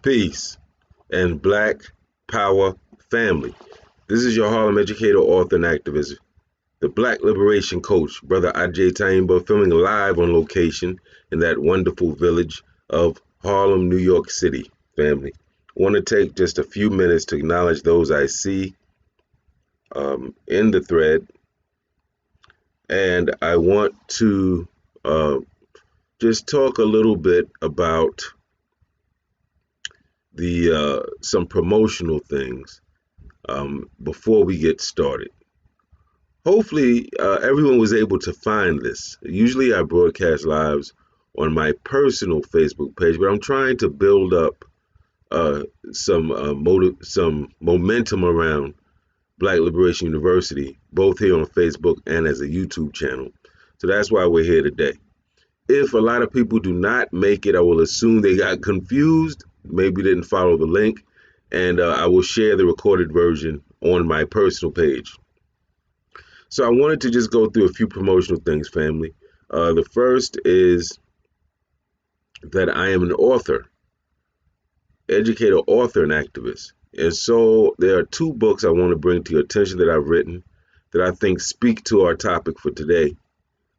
Peace and Black Power family. This is your Harlem educator, author, and activist, the Black Liberation Coach, Brother Agyei Tyehimba, filming live on location in that wonderful village of Harlem, New York City, family. I want to take just a few minutes to acknowledge those I see in the thread, and I want to just talk a little bit about the some promotional things before we get started. Hopefully, everyone was able to find this. Usually, I broadcast lives on my personal Facebook page, but I'm trying to build up some momentum around Black Liberation University, both here on Facebook and as a YouTube channel. So that's why we're here today. If a lot of people do not make it, I will assume they got confused, maybe didn't follow the link, and I will share the recorded version on my personal page. So I wanted to just go through a few promotional things, family. The first is that I am an author, educator, author, and activist. And so there are two books I want to bring to your attention that I've written that I think speak to our topic for today.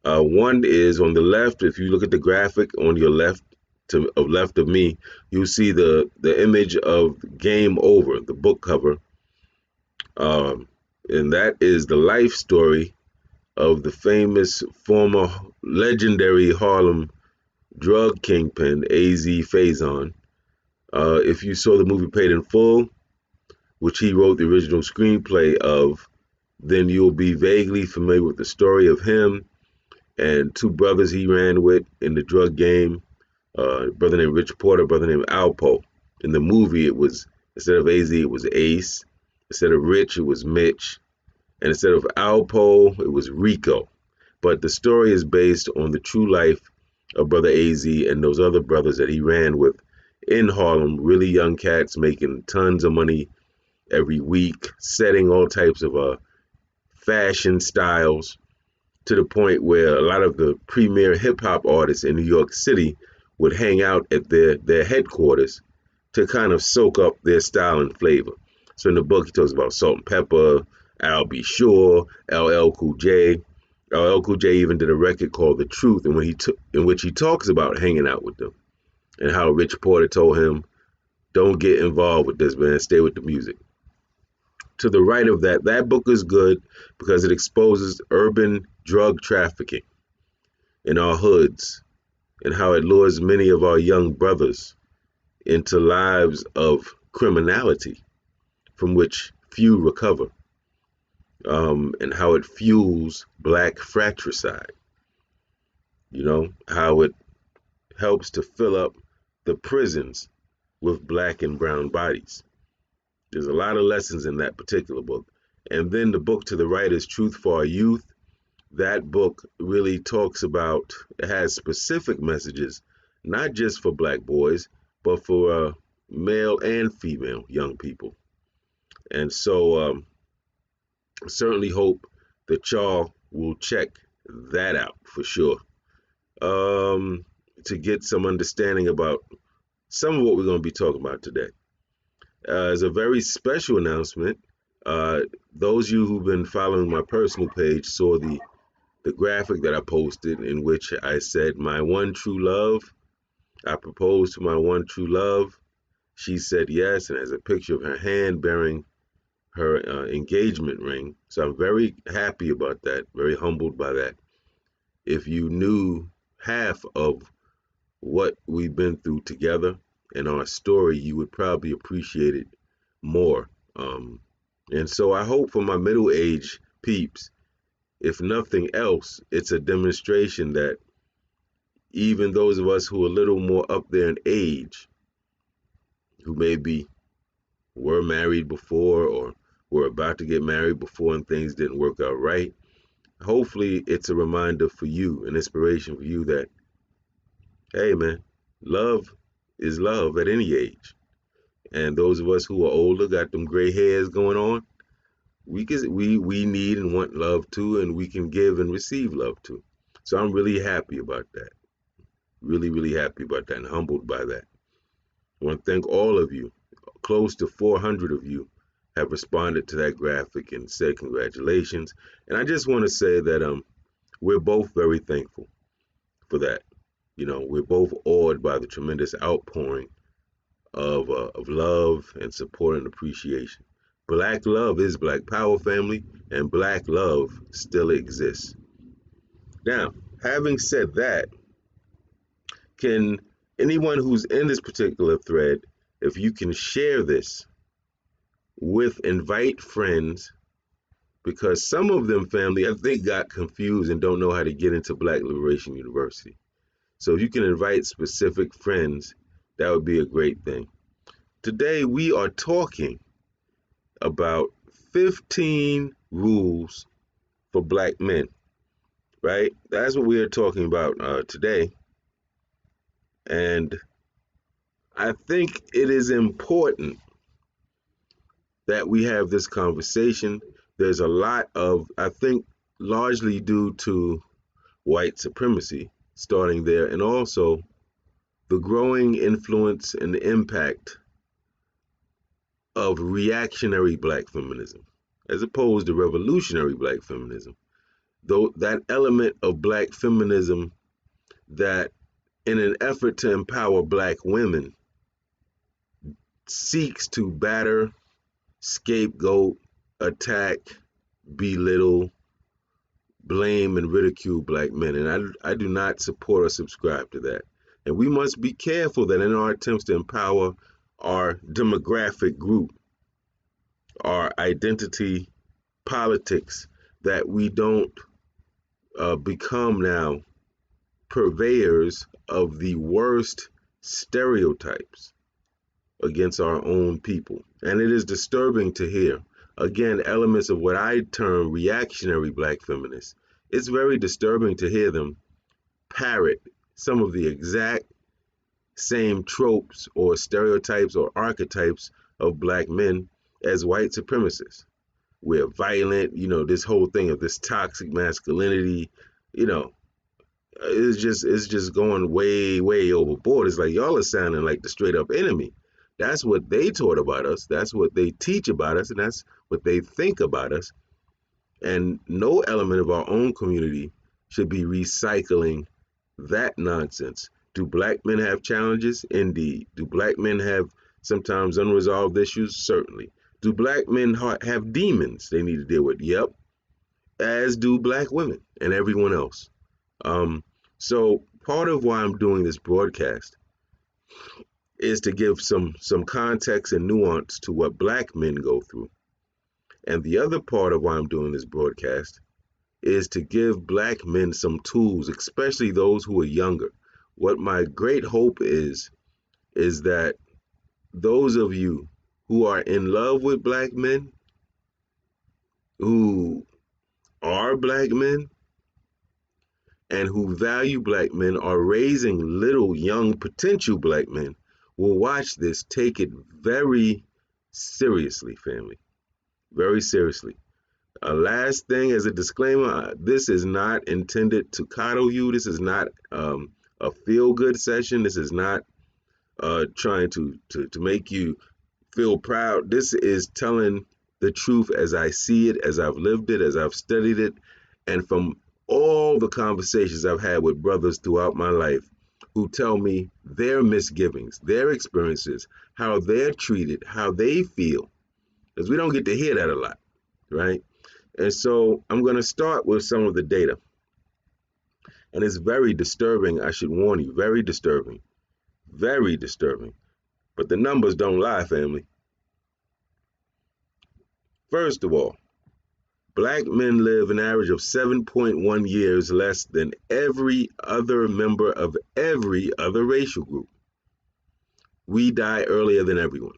One is on the left. If you look at the graphic on your left, left of me, you'll see the image of Game Over, the book cover. And that is the life story of the famous former legendary Harlem drug kingpin, A.Z. Faison. If you saw the movie Paid in Full, which he wrote the original screenplay of, then you'll be vaguely familiar with the story of him and two brothers he ran with in the drug game, a brother named Rich Porter, a brother named Alpo. In the movie, it was, instead of AZ, it was Ace. Instead of Rich, it was Mitch. And instead of Alpo, it was Rico. But the story is based on the true life of Brother AZ and those other brothers that he ran with in Harlem, really young cats making tons of money every week, setting all types of fashion styles, to the point where a lot of the premier hip-hop artists in New York City would hang out at their headquarters to kind of soak up their style and flavor. So in the book, he talks about Salt and Pepper, Al B. Sure, LL Cool J. LL Cool J even did a record called The Truth, in which he talks about hanging out with them and how Rich Porter told him, don't get involved with this, man, stay with the music. To the right of that book is good because it exposes urban drug trafficking in our hoods and how it lures many of our young brothers into lives of criminality from which few recover, and how it fuels black fratricide. You know, how it helps to fill up the prisons with black and brown bodies. There's a lot of lessons in that particular book. And then the book to the right is Truth for Our Youth. That book really talks about, it has specific messages, not just for black boys, but for male and female young people. And so I certainly hope that y'all will check that out for sure, to get some understanding about some of what we're going to be talking about today. As a very special announcement, those of you who've been following my personal page saw the graphic that I posted in which I said, my one true love. I proposed to my one true love. She said yes, and has a picture of her hand bearing her engagement ring. So I'm very happy about that, very humbled by that. If you knew half of what we've been through together and our story, you would probably appreciate it more. And so I hope for my middle-aged peeps, if nothing else, it's a demonstration that even those of us who are a little more up there in age, who maybe were married before or were about to get married before and things didn't work out right, hopefully it's a reminder for you, an inspiration for you that, hey man, love is love at any age. And those of us who are older, got them gray hairs going on, we need and want love too, and we can give and receive love too. So I'm really happy about that. Really, really happy about that and humbled by that. I want to thank all of you. Close to 400 of you have responded to that graphic and said congratulations. And I just want to say that we're both very thankful for that. We're both awed by the tremendous outpouring of love and support and appreciation. Black love is Black power, family, and Black love still exists. Now, having said that, can anyone who's in this particular thread, if you can share this with invite friends, because some of them, family, I think got confused and don't know how to get into Black Liberation University. So if you can invite specific friends, that would be a great thing. Today we are talking about 15 rules for Black men, right? That's what we are talking about today. And I think it is important that we have this conversation. There's a lot of, I think, largely due to white supremacy starting there, and also the growing influence and the impact of reactionary Black feminism as opposed to revolutionary Black feminism. Though that element of Black feminism that, in an effort to empower Black women, seeks to batter, scapegoat, attack, belittle, blame, and ridicule Black men. And I do not support or subscribe to that. And we must be careful that in our attempts to empower our demographic group, our identity politics, that we don't become now purveyors of the worst stereotypes against our own people. And it is disturbing to hear, again, elements of what I term reactionary Black feminists. It's very disturbing to hear them parrot some of the exact same tropes or stereotypes or archetypes of Black men as white supremacists. We're violent, this whole thing of this toxic masculinity, you know, it's just going way, way overboard. It's like y'all are sounding like the straight up enemy. That's what they taught about us. That's what they teach about us, and that's what they think about us. And no element of our own community should be recycling that nonsense. Do Black men have challenges? Indeed. Do Black men have sometimes unresolved issues? Certainly. Do Black men have demons they need to deal with? Yep. As do Black women and everyone else. Um, so part of why I'm doing this broadcast is to give some context and nuance to what Black men go through. And the other part of why I'm doing this broadcast is to give Black men some tools, especially those who are younger. What my great hope is that those of you who are in love with Black men, who are Black men, and who value Black men, are raising little young potential Black men, will watch this, take it very seriously, family. Very seriously. Last thing as a disclaimer, this is not intended to coddle you. This is not a feel-good session. This is not trying to make you feel proud. This is telling the truth as I see it, as I've lived it, as I've studied it, and from all the conversations I've had with brothers throughout my life who tell me their misgivings, their experiences, how they're treated, how they feel, because we don't get to hear that a lot, right? And so I'm going to start with some of the data. And it's very disturbing, I should warn you, very disturbing, very disturbing. But the numbers don't lie, family. First of all, Black men live an average of 7.1 years less than every other member of every other racial group. We die earlier than everyone.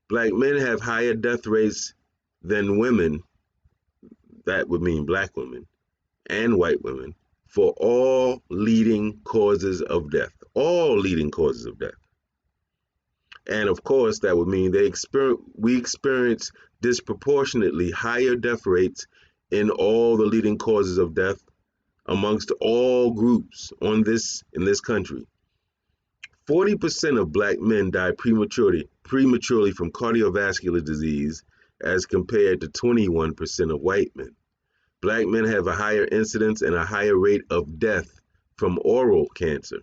Black men have higher death rates than women, that would mean Black women, and white women, for all leading causes of death. All leading causes of death. And of course, that would mean we experience disproportionately higher death rates in all the leading causes of death amongst all groups in this country. 40% of black men die prematurely from cardiovascular disease as compared to 21% of white men. Black men have a higher incidence and a higher rate of death from oral cancer.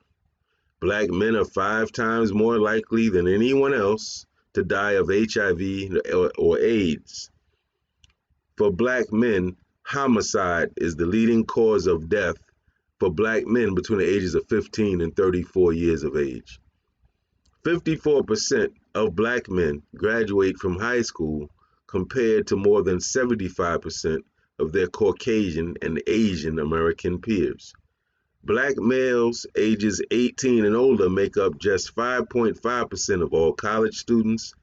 Black men are 5 times more likely than anyone else to die of HIV or AIDS. For black men, homicide is the leading cause of death for black men between the ages of 15 and 34 years of age. 54% of black men graduate from high school compared to more than 75% of their Caucasian and Asian American peers. Black males ages 18 and older make up just 5.5% of all college students,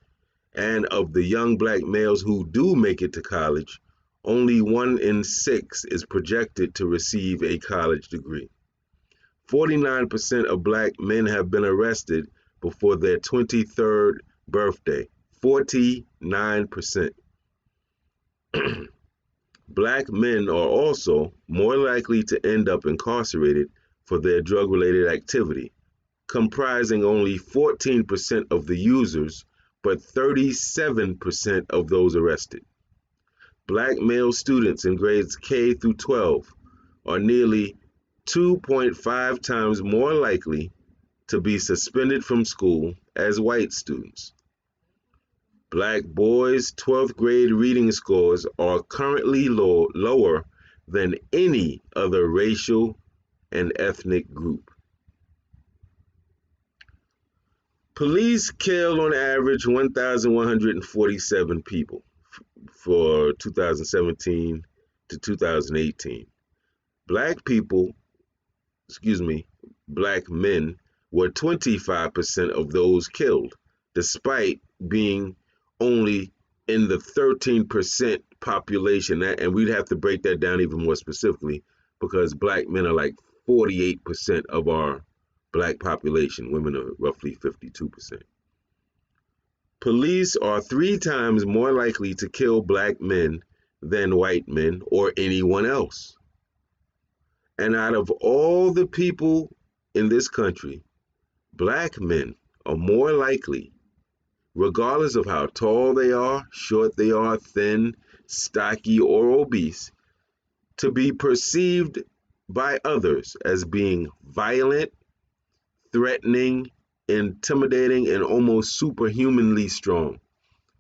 and of the young black males who do make it to college, only 1 in 6 is projected to receive a college degree. 49% of black men have been arrested before their 23rd birthday. 49%. Black men are also more likely to end up incarcerated for their drug-related activity, comprising only 14% of the users, but 37% of those arrested. Black male students in grades K through 12 are nearly 2.5 times more likely to be suspended from school as white students. Black boys' 12th grade reading scores are currently lower than any other racial and ethnic group. Police killed on average 1,147 people for 2017 to 2018. Black men were 25% of those killed, despite being only in the 13% population. And we'd have to break that down even more specifically, because black men are like 48% of our black population. Women are roughly 52%. Police are 3 times more likely to kill black men than white men or anyone else. And out of all the people in this country, black men are more likely, regardless of how tall they are, short they are, thin, stocky, or obese, to be perceived by others as being violent, threatening, intimidating, and almost superhumanly strong.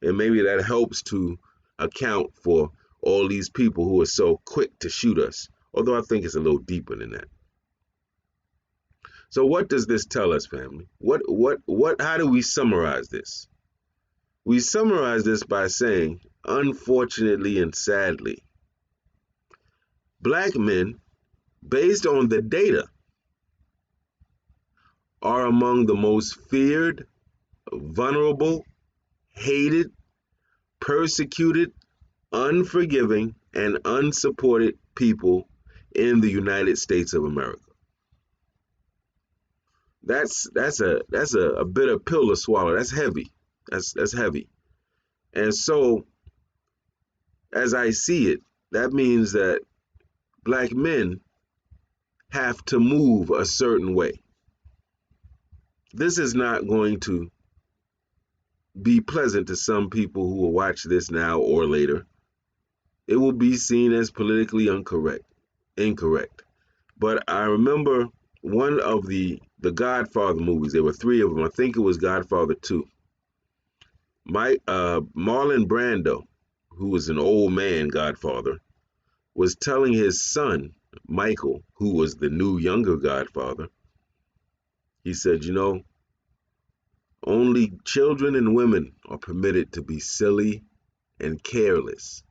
And maybe that helps to account for all these people who are so quick to shoot us, although I think it's a little deeper than that. So what does this tell us, family? How do we summarize this? We summarize this by saying, unfortunately and sadly, black men, based on the data, are among the most feared, vulnerable, hated, persecuted, unforgiving, and unsupported people in the United States of America. That's a bitter pill to swallow. That's heavy. That's heavy. And so, as I see it, that means that black men have to move a certain way. This is not going to be pleasant to some people who will watch this now or later. It will be seen as politically incorrect. But I remember one of the Godfather movies. There were 3 of them. I think it was Godfather 2. Marlon Brando, who was an old man Godfather, was telling his son, Michael, who was the new younger Godfather, he said, only children and women are permitted to be silly and careless.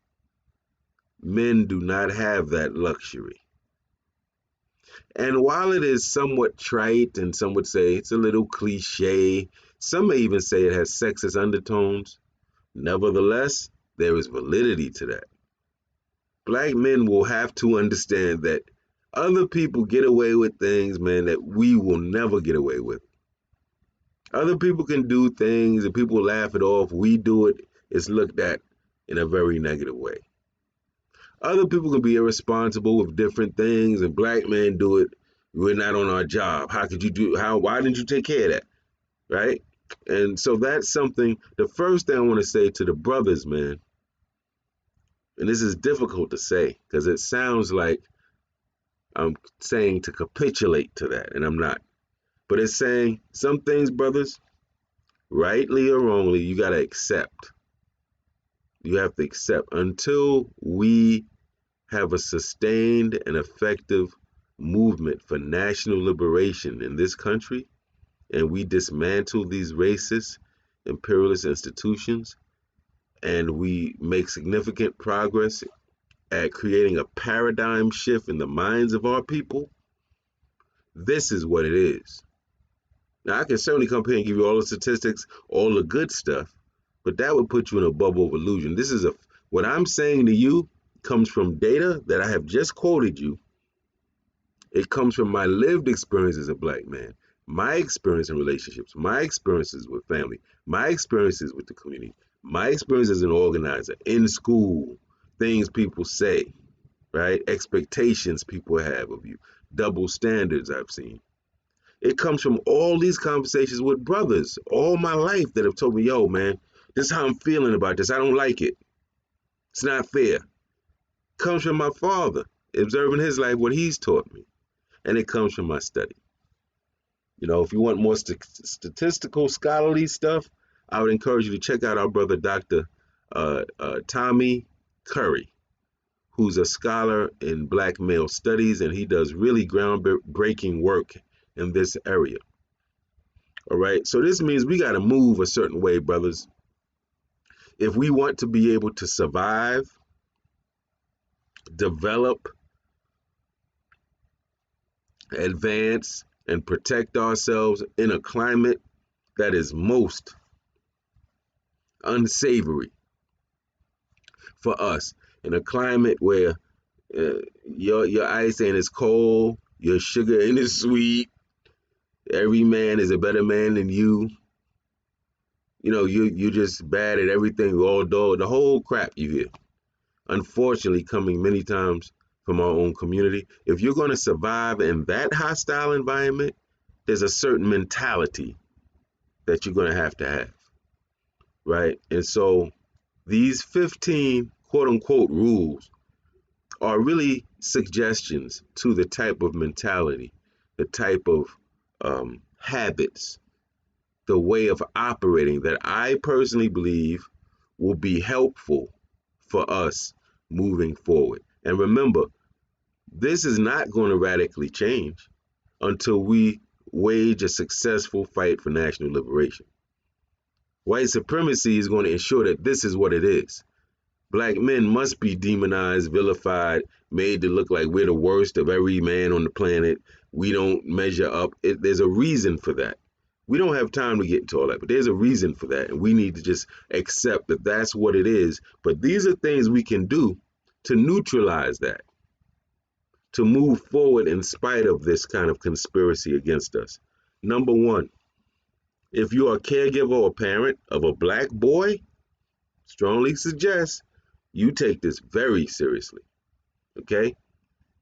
Men do not have that luxury. And while it is somewhat trite, and some would say it's a little cliche, some may even say it has sexist undertones, nevertheless, there is validity to that. Black men will have to understand that other people get away with things, man, that we will never get away with. Other people can do things and people laugh it off. We do it, it's looked at in a very negative way. Other people can be irresponsible with different things, and black men do it. We're not on our job. Why didn't you take care of that? right? And so that's something, the first thing I want to say to the brothers, man, and this is difficult to say because it sounds like I'm saying to capitulate to that, and I'm not. But it's saying some things, brothers, rightly or wrongly, you got to accept. You have to accept until we have a sustained and effective movement for national liberation in this country, and we dismantle these racist, imperialist institutions, and we make significant progress at creating a paradigm shift in the minds of our people. This is what it is. Now, I can certainly come here and give you all the statistics, all the good stuff, but that would put you in a bubble of illusion. What I'm saying to you comes from data that I have just quoted you. It comes from my lived experience as a black man, my experience in relationships, my experiences with family, my experiences with the community, my experience as an organizer in school, things people say, right? Expectations people have of you, double standards I've seen. It comes from all these conversations with brothers all my life that have told me, yo, man, this is how I'm feeling about this. I don't like it. It's not fair. It comes from my father, observing his life, what he's taught me. And it comes from my study. You know, if you want more statistical, scholarly stuff, I would encourage you to check out our brother, Dr. Tommy Curry, who's a scholar in black male studies, and he does really groundbreaking work in this area. All right. So this means we got to move a certain way, brothers. If we want to be able to survive, develop, advance, and protect ourselves in a climate that is most unsavory for us, in a climate where your ice ain't as cold, your sugar ain't as sweet, every man is a better man than you. You know, you just bad at everything, all dog, the whole crap you hear. Unfortunately, coming many times from our own community. If you're going to survive in that hostile environment, there's a certain mentality that you're going to have, right? And so these 15 quote unquote rules are really suggestions to the type of mentality, the type of habits, the way of operating that I personally believe will be helpful for us moving forward. And remember, this is not going to radically change until we wage a successful fight for national liberation. White supremacy is going to ensure that this is what it is. Black men must be demonized, vilified, made to look like we're the worst of every man on the planet. We don't measure up. There's a reason for that. We don't have time to get into all that, but there's a reason for that. And we need to just accept that that's what it is. But these are things we can do to neutralize that, to move forward in spite of this kind of conspiracy against us. Number one, if you are a caregiver or parent of a black boy, strongly suggest you take this very seriously. Okay?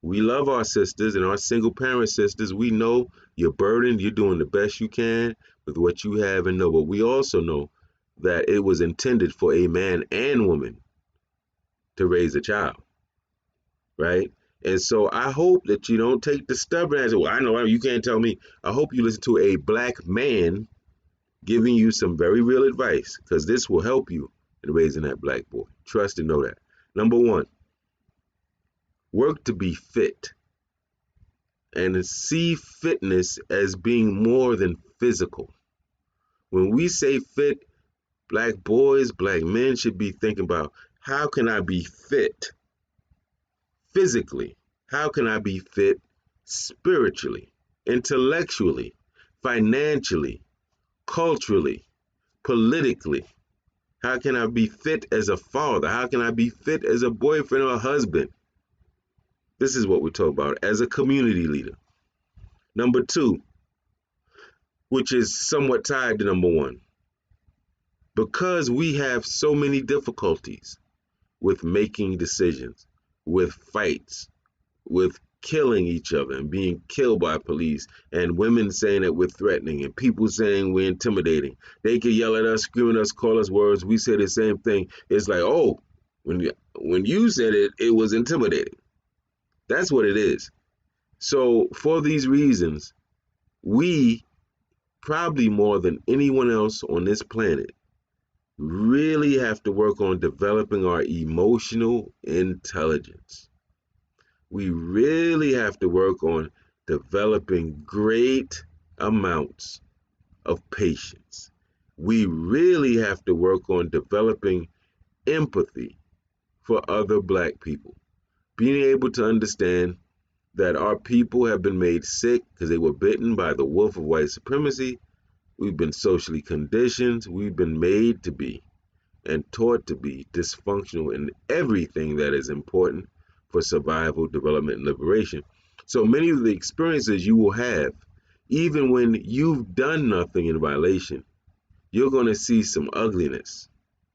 We love our sisters and our single parent sisters. We know you're burdened. You're doing the best you can with what you have and know. But we also know that it was intended for a man and woman to raise a child, right? And so I hope that you don't take the stubborn answer. Well, I know you can't tell me. I hope you listen to a black man giving you some very real advice, because this will help you in raising that black boy. Trust and know that. Number one, work to be fit and see fitness as being more than physical. When we say fit, black boys, black men should be thinking about, how can I be fit physically? How can I be fit spiritually, intellectually, financially, culturally, politically? How can I be fit as a father? How can I be fit as a boyfriend or a husband? This is what we talk about as a community leader. Number two, which is somewhat tied to number one, because we have so many difficulties with making decisions, with fights, with killing each other and being killed by police, and women saying that we're threatening, and people saying we're intimidating. They can yell at us, scream at us, call us words. We say the same thing. It's like, oh, when you said it, it was intimidating. That's what it is. So for these reasons, we probably more than anyone else on this planet really have to work on developing our emotional intelligence. We really have to work on developing great amounts of patience. We really have to work on developing empathy for other black people. Being able to understand that our people have been made sick because they were bitten by the wolf of white supremacy. We've been socially conditioned. We've been made to be and taught to be dysfunctional in everything that is important for survival, development, and liberation. So many of the experiences you will have, even when you've done nothing in violation, you're going to see some ugliness.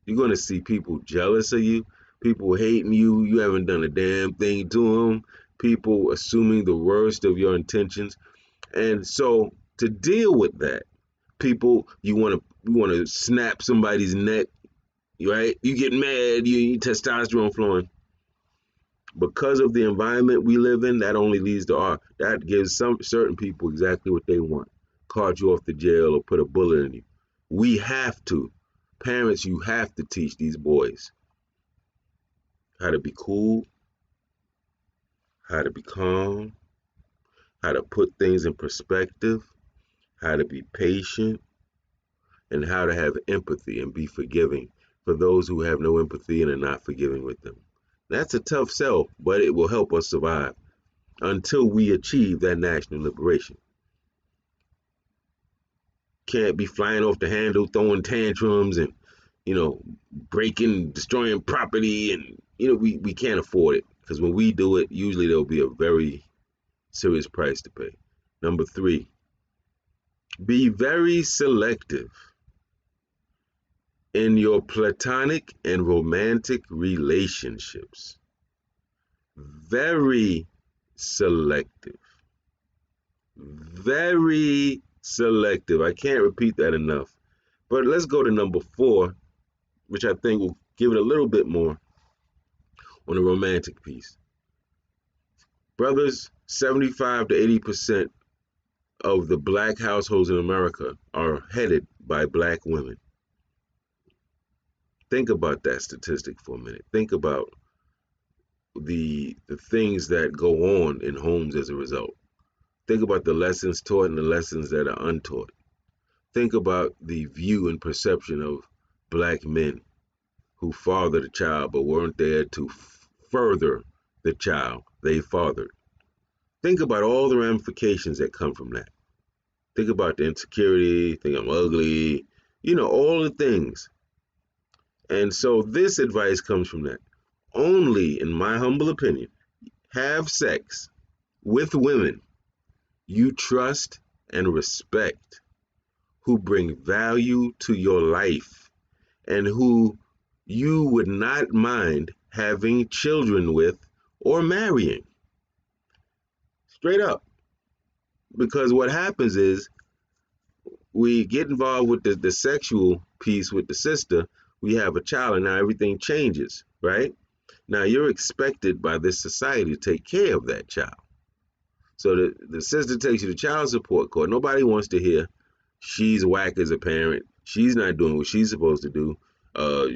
You're going to see people jealous of you, people hating you, you haven't done a damn thing to them, people assuming the worst of your intentions. And so to deal with that, people, you want to snap somebody's neck, right? You get mad, you testosterone flowing. Because of the environment we live in, that only leads to art. That gives some certain people exactly what they want. Cart you off to jail or put a bullet in you. We have to. Parents, you have to teach these boys how to be cool, how to be calm, how to put things in perspective, how to be patient, and how to have empathy and be forgiving for those who have no empathy and are not forgiving with them. That's a tough sell, but it will help us survive until we achieve that national liberation. Can't be flying off the handle, throwing tantrums and, breaking, destroying property. And, we can't afford it because when we do it, usually there'll be a very serious price to pay. Number 3, be very selective in your platonic and romantic relationships. Very selective. Very selective. I can't repeat that enough. But let's go to number 4, which I think will give it a little bit more on the romantic piece. Brothers, 75 to 80% of the black households in America are headed by black women. Think about that statistic for a minute. Think about the things that go on in homes as a result. Think about the lessons taught and the lessons that are untaught. Think about the view and perception of black men who fathered a child but weren't there to further the child they fathered. Think about all the ramifications that come from that. Think about the insecurity, think I'm ugly, all the things. And so this advice comes from that. Only, in my humble opinion, have sex with women you trust and respect, who bring value to your life, and who you would not mind having children with or marrying. Straight up. Because what happens is we get involved with the sexual piece with the sister, we have a child, and now everything changes, right? Now you're expected by this society to take care of that child. So the sister takes you to child support court. Nobody wants to hear she's whack as a parent. She's not doing what she's supposed to do.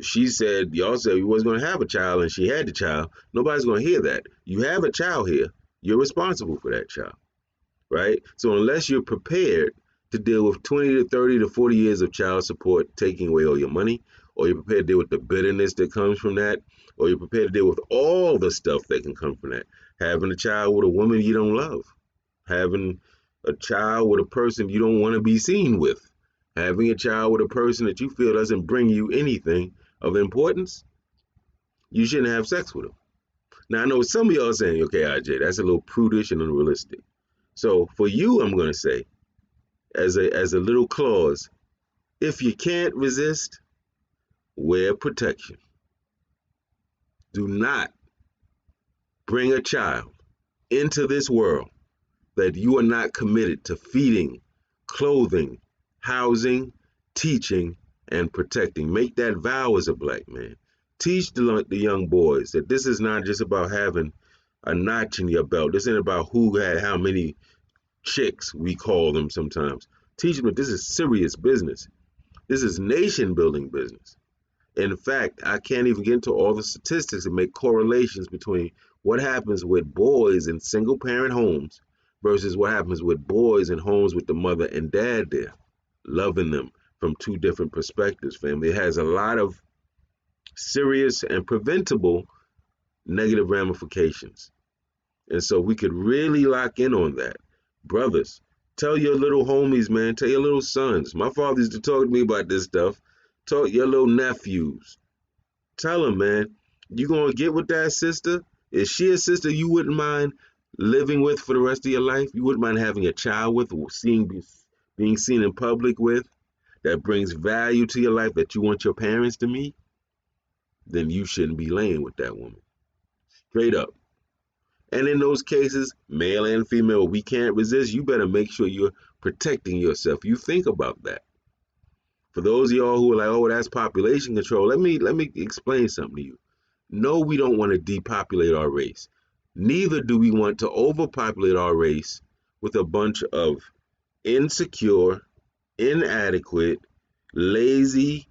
She said, y'all said we wasn't going to have a child, and she had the child. Nobody's going to hear that. You have a child here. You're responsible for that child, right? So unless you're prepared to deal with 20 to 30 to 40 years of child support taking away all your money, or you're prepared to deal with the bitterness that comes from that, or you're prepared to deal with all the stuff that can come from that. Having a child with a woman you don't love, having a child with a person you don't want to be seen with, having a child with a person that you feel doesn't bring you anything of importance, you shouldn't have sex with them. Now, I know some of y'all are saying, okay, Agyei, that's a little prudish and unrealistic. So for you, I'm going to say, as a little clause, if you can't resist, wear protection. Do not bring a child into this world that you are not committed to feeding, clothing, housing, teaching, and protecting. Make that vow as a black man. Teach the young boys that this is not just about having a notch in your belt. This ain't about who had how many chicks, we call them sometimes. Teach them that this is serious business. This is nation building business. In fact, I can't even get into all the statistics and make correlations between what happens with boys in single parent homes versus what happens with boys in homes with the mother and dad there, loving them from two different perspectives, family. It has a lot of serious and preventable negative ramifications. And so we could really lock in on that. Brothers, tell your little homies, man, tell your little sons. My father used to talk to me about this stuff. Talk your little nephews. Tell them, man, you gonna get with that sister? Is she a sister you wouldn't mind living with for the rest of your life? You wouldn't mind having a child with, or being seen in public with, that brings value to your life that you want your parents to meet? Then you shouldn't be laying with that woman. Straight up. And in those cases, male and female, we can't resist. You better make sure you're protecting yourself. You think about that. For those of y'all who are like, oh, that's population control, let me explain something to you. No, we don't want to depopulate our race. Neither do we want to overpopulate our race with a bunch of insecure, inadequate, lazy,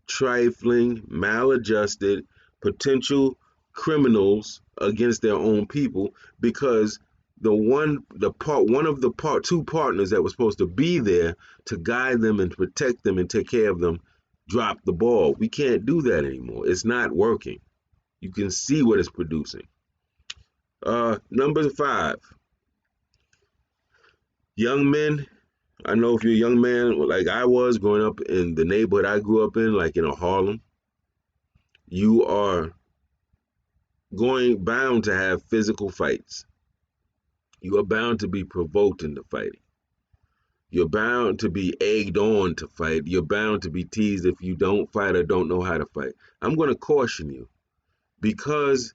trifling, maladjusted, potential criminals against their own people, because one of the two partners that was supposed to be there to guide them and protect them and take care of them dropped the ball. We can't do that anymore. It's not working. You can see what it's producing. Number 5, young men. I know if you're a young man like I was growing up in the neighborhood I grew up in, like in a Harlem, you are going bound to have physical fights. You are bound to be provoked into fighting. You're bound to be egged on to fight. You're bound to be teased if you don't fight or don't know how to fight. I'm going to caution you, because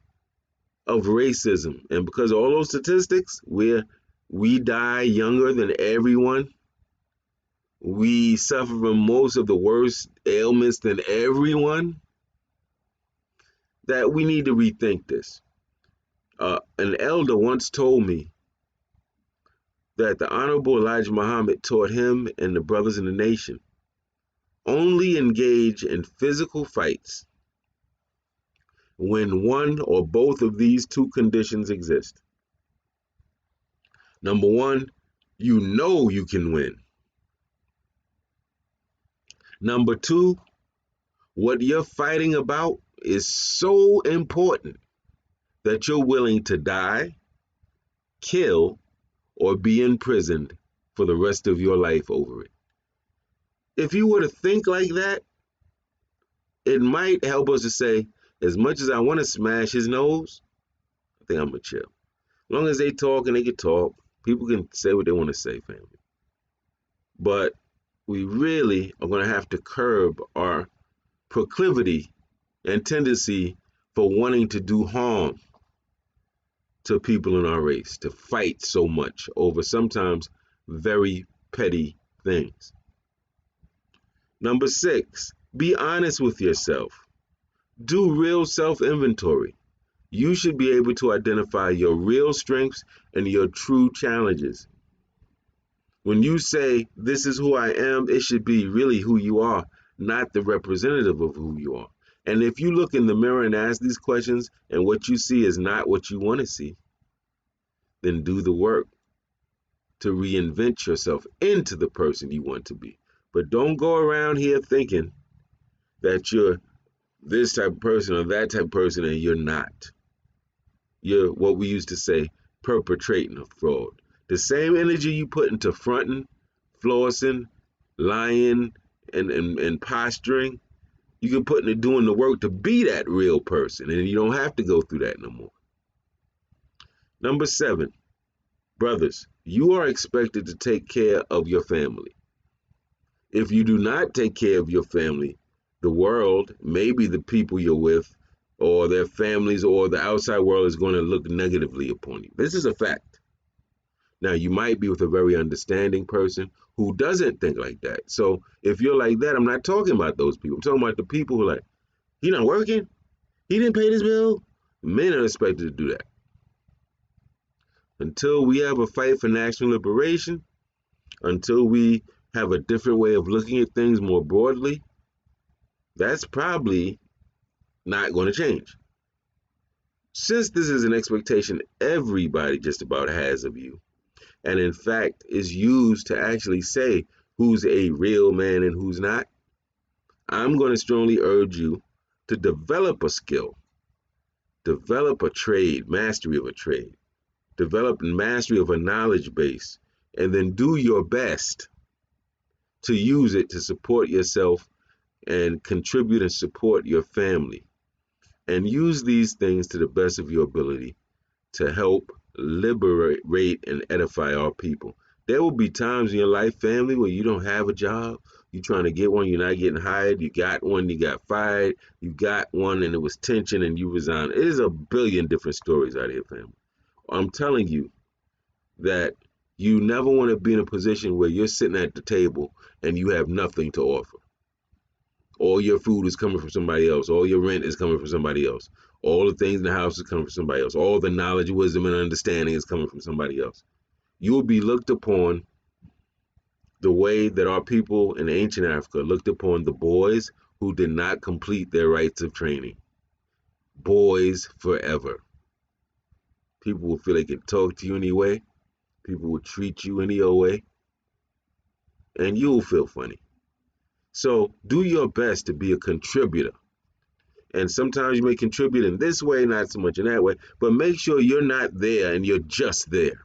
of racism and because of all those statistics where we die younger than everyone, we suffer from most of the worst ailments than everyone, that we need to rethink this. An elder once told me that the Honorable Elijah Muhammad taught him and the brothers in the nation, only engage in physical fights when one or both of these two conditions exist. Number one, you know you can win. Number two, what you're fighting about is so important that you're willing to die, kill, or be imprisoned for the rest of your life over it. If you were to think like that, it might help us to say, as much as I want to smash his nose, I think I'm going to chill. As long as they talk and they can talk, people can say what they want to say, family. But we really are going to have to curb our proclivity and tendency for wanting to do harm to people in our race, to fight so much over sometimes very petty things. Number 6, be honest with yourself. Do real self-inventory. You should be able to identify your real strengths and your true challenges. When you say, this is who I am, it should be really who you are, not the representative of who you are. And if you look in the mirror and ask these questions and what you see is not what you want to see, then do the work to reinvent yourself into the person you want to be. But don't go around here thinking that you're this type of person or that type of person, and you're not. You're what we used to say, perpetrating a fraud. The same energy you put into fronting, flossing, lying, and posturing, you can put into doing the work to be that real person, and you don't have to go through that no more. Number 7, brothers, you are expected to take care of your family. If you do not take care of your family, the world, maybe the people you're with, or their families or the outside world is going to look negatively upon you. This is a fact. Now, you might be with a very understanding person who doesn't think like that. So if you're like that, I'm not talking about those people. I'm talking about the people who are like, he not working? He didn't pay this bill? Men are expected to do that. Until we have a fight for national liberation, until we have a different way of looking at things more broadly, that's probably not going to change. Since this is an expectation everybody just about has of you, and in fact is used to actually say who's a real man and who's not, I'm going to strongly urge you to develop a skill, develop a trade, mastery of a trade, develop mastery of a knowledge base, and then do your best to use it to support yourself and contribute and support your family. And use these things to the best of your ability to help liberate and edify our people. There will be times in your life, family, where you don't have a job. You're trying to get one, you're not getting hired. You got one, you got fired. You got one, and it was tension, and you resigned. It is a billion different stories out here, family. I'm telling you that you never want to be in a position where you're sitting at the table and you have nothing to offer. All your food is coming from somebody else. All your rent is coming from somebody else. All the things in the house is coming from somebody else. All the knowledge, wisdom, and understanding is coming from somebody else. You will be looked upon the way that our people in ancient Africa looked upon the boys who did not complete their rites of training. Boys forever. People will feel they can talk to you anyway. People will treat you any old way. And you will feel funny. So do your best to be a contributor. And sometimes you may contribute in this way, not so much in that way, but make sure you're not there and you're just there.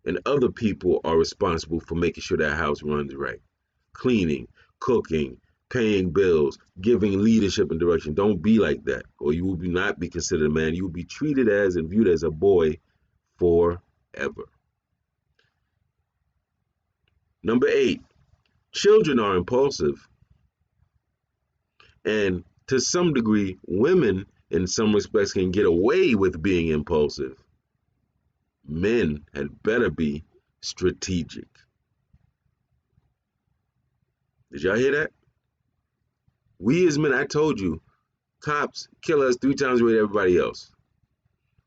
And other people are responsible for making sure that house runs right. Cleaning, cooking, paying bills, giving leadership and direction. Don't be like that, or you will not be considered a man. You will be treated as and viewed as a boy forever. Number 8, children are impulsive. And to some degree, women in some respects can get away with being impulsive. Men had better be strategic. Did y'all hear that? We as men, I told you, cops kill us 3 times the rate of everybody else.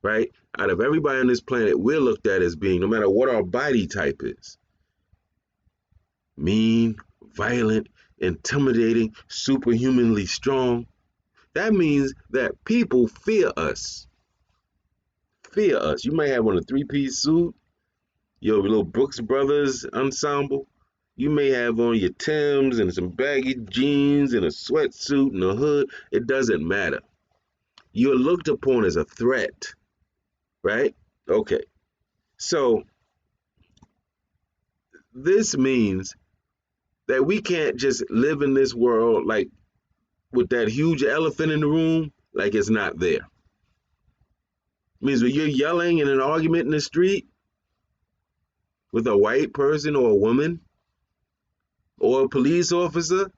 Right? Out of everybody on this planet, we're looked at as being, no matter what our body type is, mean, violent, intimidating, superhumanly strong. That means that people fear us. Fear us. You might have on a 3-piece suit, your little Brooks Brothers ensemble. You may have on your Timbs and some baggy jeans and a sweatsuit and a hood. It doesn't matter. You're looked upon as a threat, right? Okay. So this means that we can't just live in this world like with that huge elephant in the room, like it's not there. It means when you're yelling in an argument in the street with a white person or a woman or a police officer,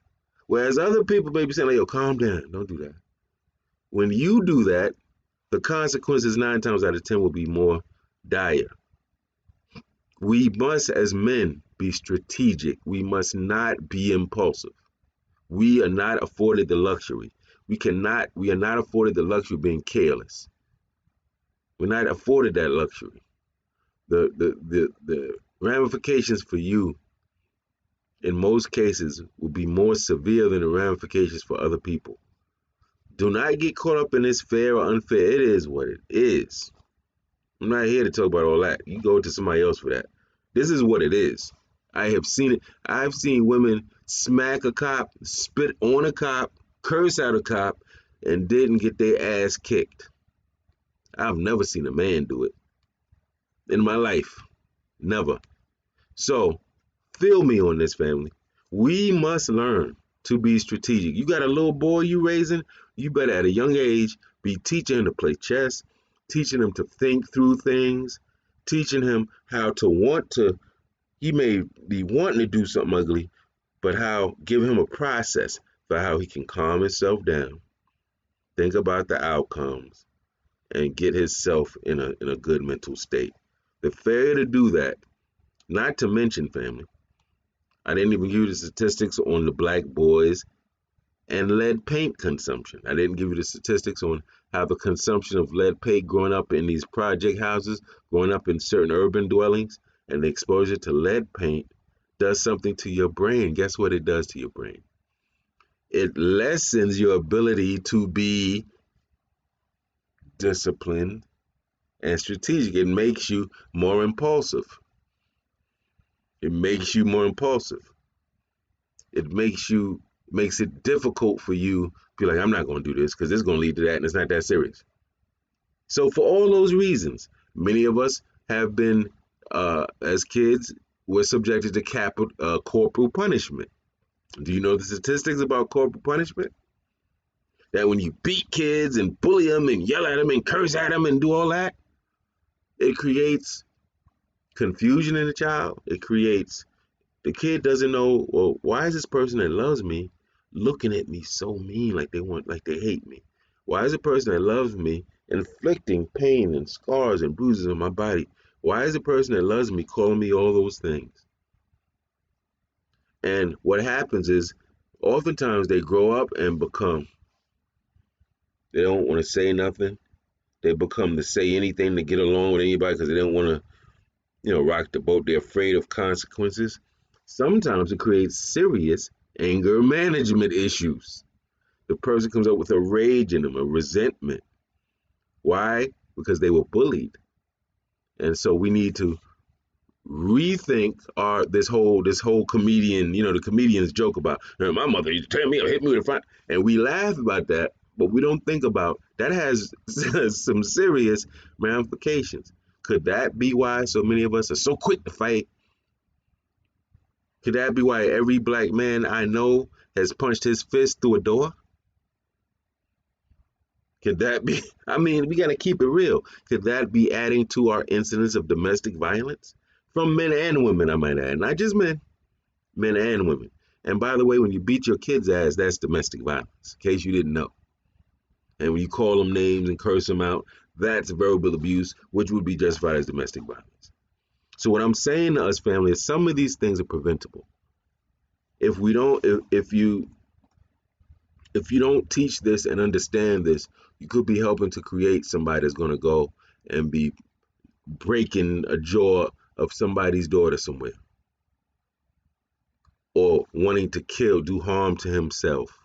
whereas other people may be saying, like, yo, calm down, don't do that. When you do that, the consequences 9 times out of 10 will be more dire. We must, as men, be strategic. We must not be impulsive. We are not afforded the luxury. We are not afforded the luxury of being careless. We're not afforded that luxury. The ramifications for you in most cases will be more severe than the ramifications for other people. Do not get caught up in this fair or unfair. It is what it is. I'm not here to talk about all that. You go to somebody else for that. This is what it is. I have seen it. I've seen women smack a cop, spit on a cop, curse out a cop, and didn't get their ass kicked. I've never seen a man do it in my life. Never. So, feel me on this, family. We must learn to be strategic. You got a little boy you raising, you better at a young age be teaching him to play chess, teaching him to think through things, teaching him how to want to, he may be wanting to do something ugly, but give him a process for how he can calm himself down, think about the outcomes, and get himself in a good mental state. The failure to do that, not to mention family, I didn't even give you the statistics on the black boys and lead paint consumption. I didn't give you the statistics on how the consumption of lead paint growing up in these project houses, growing up in certain urban dwellings, and the exposure to lead paint does something to your brain. Guess what it does to your brain? It lessens your ability to be disciplined and strategic. It makes you more impulsive. It makes you more impulsive. It makes it difficult for you to be like, I'm not going to do this because it's going to lead to that and it's not that serious. So for all those reasons, many of us have been, as kids, were subjected to corporal punishment. Do you know the statistics about corporal punishment? That when you beat kids and bully them and yell at them and curse at them and do all that, it creates confusion in the child. It creates, the kid doesn't know, well, why is this person that loves me looking at me so mean, like they hate me? Why is the person that loves me inflicting pain and scars and bruises on my body? Why is the person that loves me calling me all those things? And what happens is, oftentimes they grow up and they don't want to say nothing. They become to say anything to get along with anybody because they don't want to, rock the boat. They're afraid of consequences. Sometimes it creates serious anger management issues. The person comes up with a rage in them, a resentment. Why? Because they were bullied. And so we need to rethink this whole comedian, the comedians joke about, my mother used to tell me or hit me with a front, and we laugh about that, but we don't think about that has some serious ramifications. Could that be why so many of us are so quick to fight? Could that be why every black man I know has punched his fist through a door? Could that be? I mean, we got to keep it real. Could that be adding to our incidence of domestic violence? From men and women, I might add. Not just men, men and women. And by the way, when you beat your kid's ass, that's domestic violence, in case you didn't know. And when you call them names and curse them out, that's verbal abuse, which would be justified as domestic violence. So what I'm saying to us, family, is some of these things are preventable. If we don't, if you don't teach this and understand this, you could be helping to create somebody that's going to go and be breaking a jaw of somebody's daughter somewhere, or wanting to kill, do harm to himself,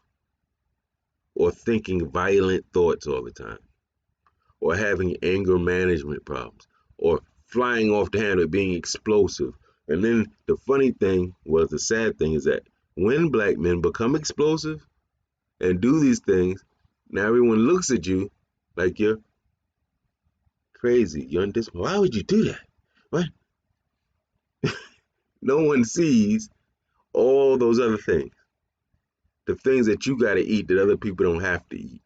or thinking violent thoughts all the time, or having anger management problems, or flying off the handle, being explosive. And then the funny thing, well, the sad thing is that when black men become explosive and do these things, now everyone looks at you like you're crazy. You're undisciplined. Why would you do that? What? No one sees all those other things. The things that you got to eat that other people don't have to eat.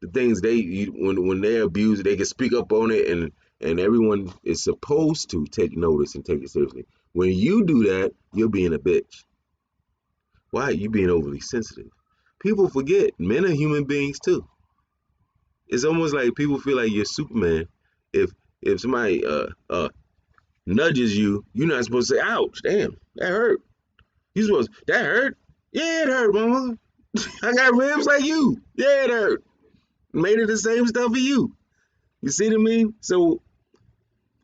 The things when they're abused, they can speak up on it, and everyone is supposed to take notice and take it seriously. When you do that, you're being a bitch. Why? You being overly sensitive. People forget men are human beings too. It's almost like people feel like you're Superman. If somebody nudges you, you're not supposed to say, "Ouch, damn, that hurt." You supposed, that hurt? Yeah, it hurt, mama. I got ribs like you. Yeah, it hurt. Made it the same stuff for you. You see what I mean? So,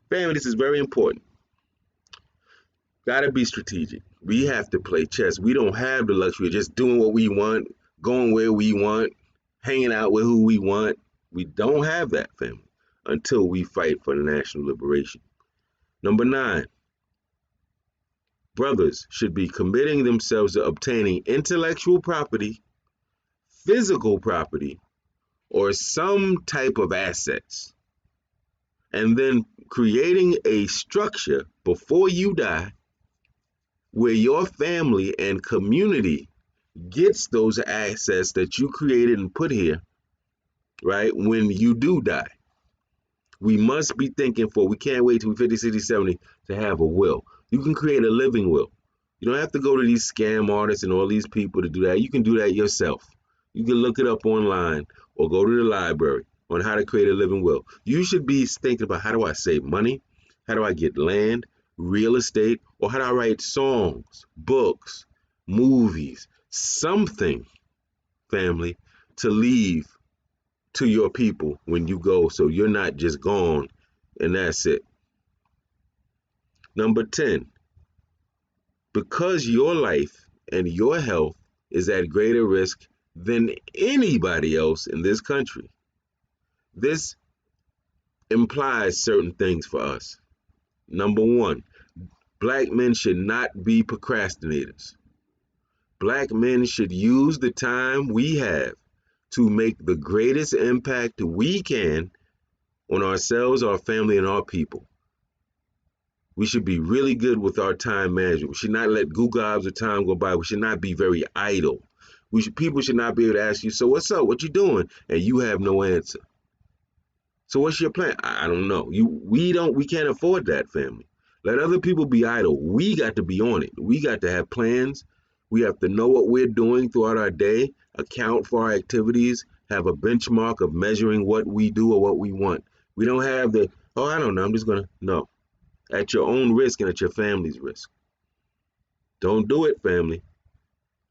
family, this is very important. Gotta be strategic. We have to play chess. We don't have the luxury of just doing what we want, going where we want, hanging out with who we want. We don't have that, family, until we fight for the national liberation. Number 9, brothers should be committing themselves to obtaining intellectual property, physical property, or some type of assets, and then creating a structure before you die where your family and community gets those assets that you created and put here, right, when you do die. We must be thinking we can't wait till we're 50, 60, 70 to have a will. You can create a living will. You don't have to go to these scam artists and all these people to do that. You can do that yourself. You can look it up online or go to the library on how to create a living will. You should be thinking about, how do I save money? How do I get land, real estate, or how do I write songs, books, movies, something, family, to leave to your people when you go, so you're not just gone and that's it. Number 10, because your life and your health is at greater risk than anybody else in this country, this implies certain things for us. Number one, black men should not be procrastinators. Black men should use the time we have to make the greatest impact we can on ourselves, our family, and our people. We should be really good with our time management. We should not let gobs of time go by. We should not be very idle. People should not be able to ask you, so what's up? What you doing? And you have no answer. So what's your plan? I don't know. We can't afford that, family. Let other people be idle. We got to be on it. We got to have plans. We have to know what we're doing throughout our day, account for our activities, have a benchmark of measuring what we do or what we want. We don't have the, oh, I don't know, I'm just gonna, no. At your own risk and at your family's risk. Don't do it, family.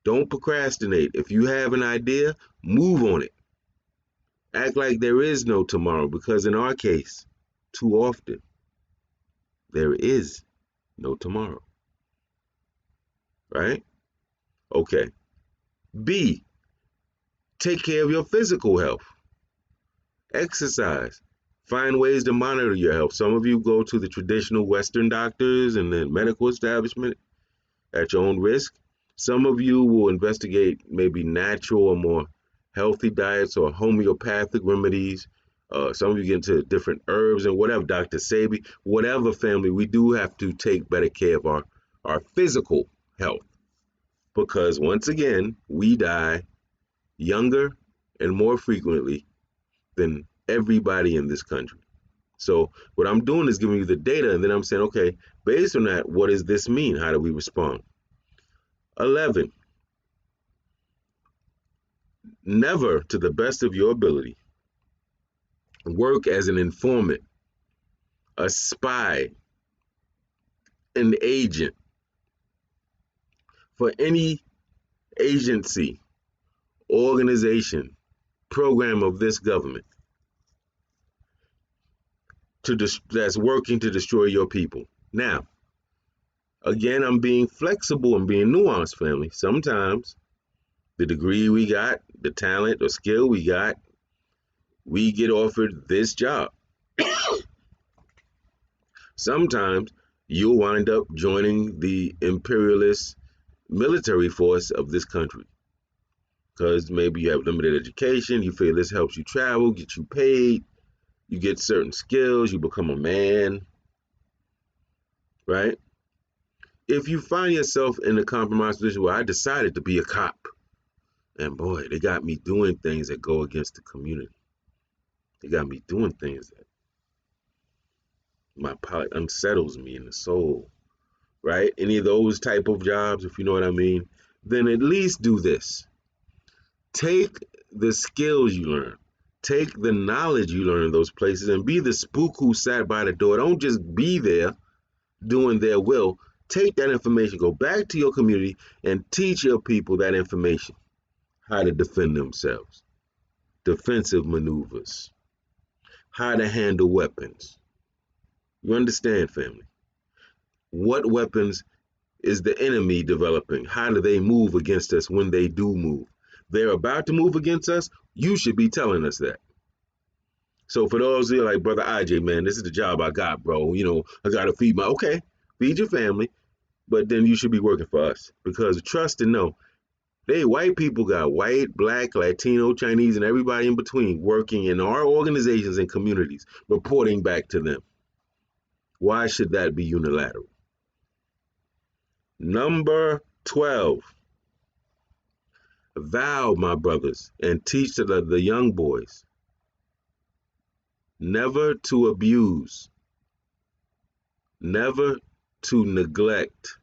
Don't procrastinate. If you have an idea, move on it. Act like there is no tomorrow, because in our case, too often, there is no tomorrow. Right? Okay. B, take care of your physical health. Exercise. Find ways to monitor your health. Some of you go to the traditional Western doctors and the medical establishment at your own risk. Some of you will investigate maybe natural or more healthy diets or homeopathic remedies. Some of you get into different herbs and whatever, Dr. Sabi, whatever, family, we do have to take better care of our physical health, because once again, we die younger and more frequently than everybody in this country. So what I'm doing is giving you the data, and then I'm saying, okay, based on that, what does this mean? How do we respond? 11, never, to the best of your ability, work as an informant, a spy, an agent for any agency, organization, program of this government that's working to destroy your people. Now, again, I'm being flexible and being nuanced, family. Sometimes the degree we got, the talent or skill we got, we get offered this job. Sometimes you'll wind up joining the imperialist military force of this country, because maybe you have limited education, you feel this helps you travel, get you paid, you get certain skills, you become a man, right? If you find yourself in a compromised position where I decided to be a cop, and boy, they got me doing things that go against the community. They got me doing things that unsettles me in the soul, right? Any of those type of jobs, if you know what I mean, then at least do this. Take the skills you learn, take the knowledge you learn in those places, and be the spook who sat by the door. Don't just be there doing their will. Take that information, go back to your community, and teach your people that information, how to defend themselves, defensive maneuvers, how to handle weapons. You understand, family? What weapons is the enemy developing? How do they move against us when they do move? They're about to move against us. You should be telling us that. So for those who are like, Brother Agyei, man, this is the job I got, bro. I got to feed okay, feed your family, but then you should be working for us, because trust and know, white people got white, black, Latino, Chinese, and everybody in between working in our organizations and communities, reporting back to them. Why should that be unilateral? Number 12, vow, my brothers, and teach to the young boys never to abuse, never to neglect,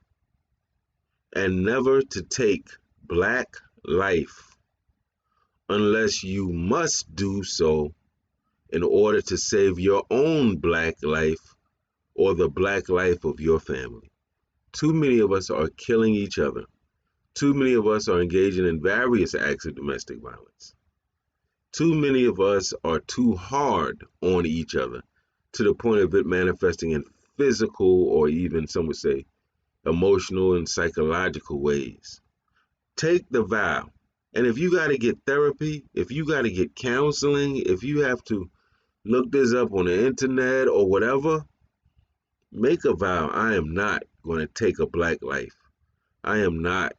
and never to take black life unless you must do so in order to save your own black life or the black life of your family. Too many of us are killing each other. Too many of us are engaging in various acts of domestic violence. Too many of us are too hard on each other to the point of it manifesting in physical or even, some would say, emotional and psychological ways. Take the vow. And if you got to get therapy, if you got to get counseling, if you have to look this up on the internet or whatever, make a vow. I am not going to take a black life. I am not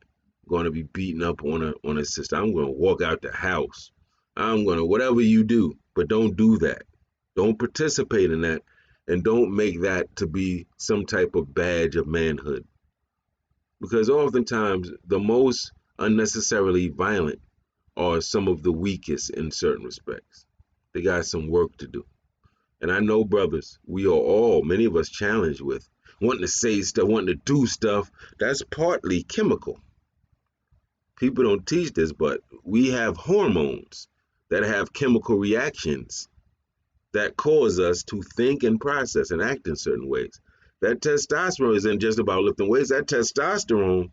going to be beaten up on a sister. I'm going to walk out the house. I'm going to whatever you do, but don't do that. Don't participate in that, and don't make that to be some type of badge of manhood. Because oftentimes the most unnecessarily violent are some of the weakest in certain respects. They got some work to do. And I know, brothers, we are all, many of us, challenged with wanting to say stuff, wanting to do stuff. That's partly chemical. People don't teach this, but we have hormones that have chemical reactions that cause us to think and process and act in certain ways. That testosterone isn't just about lifting weights. That testosterone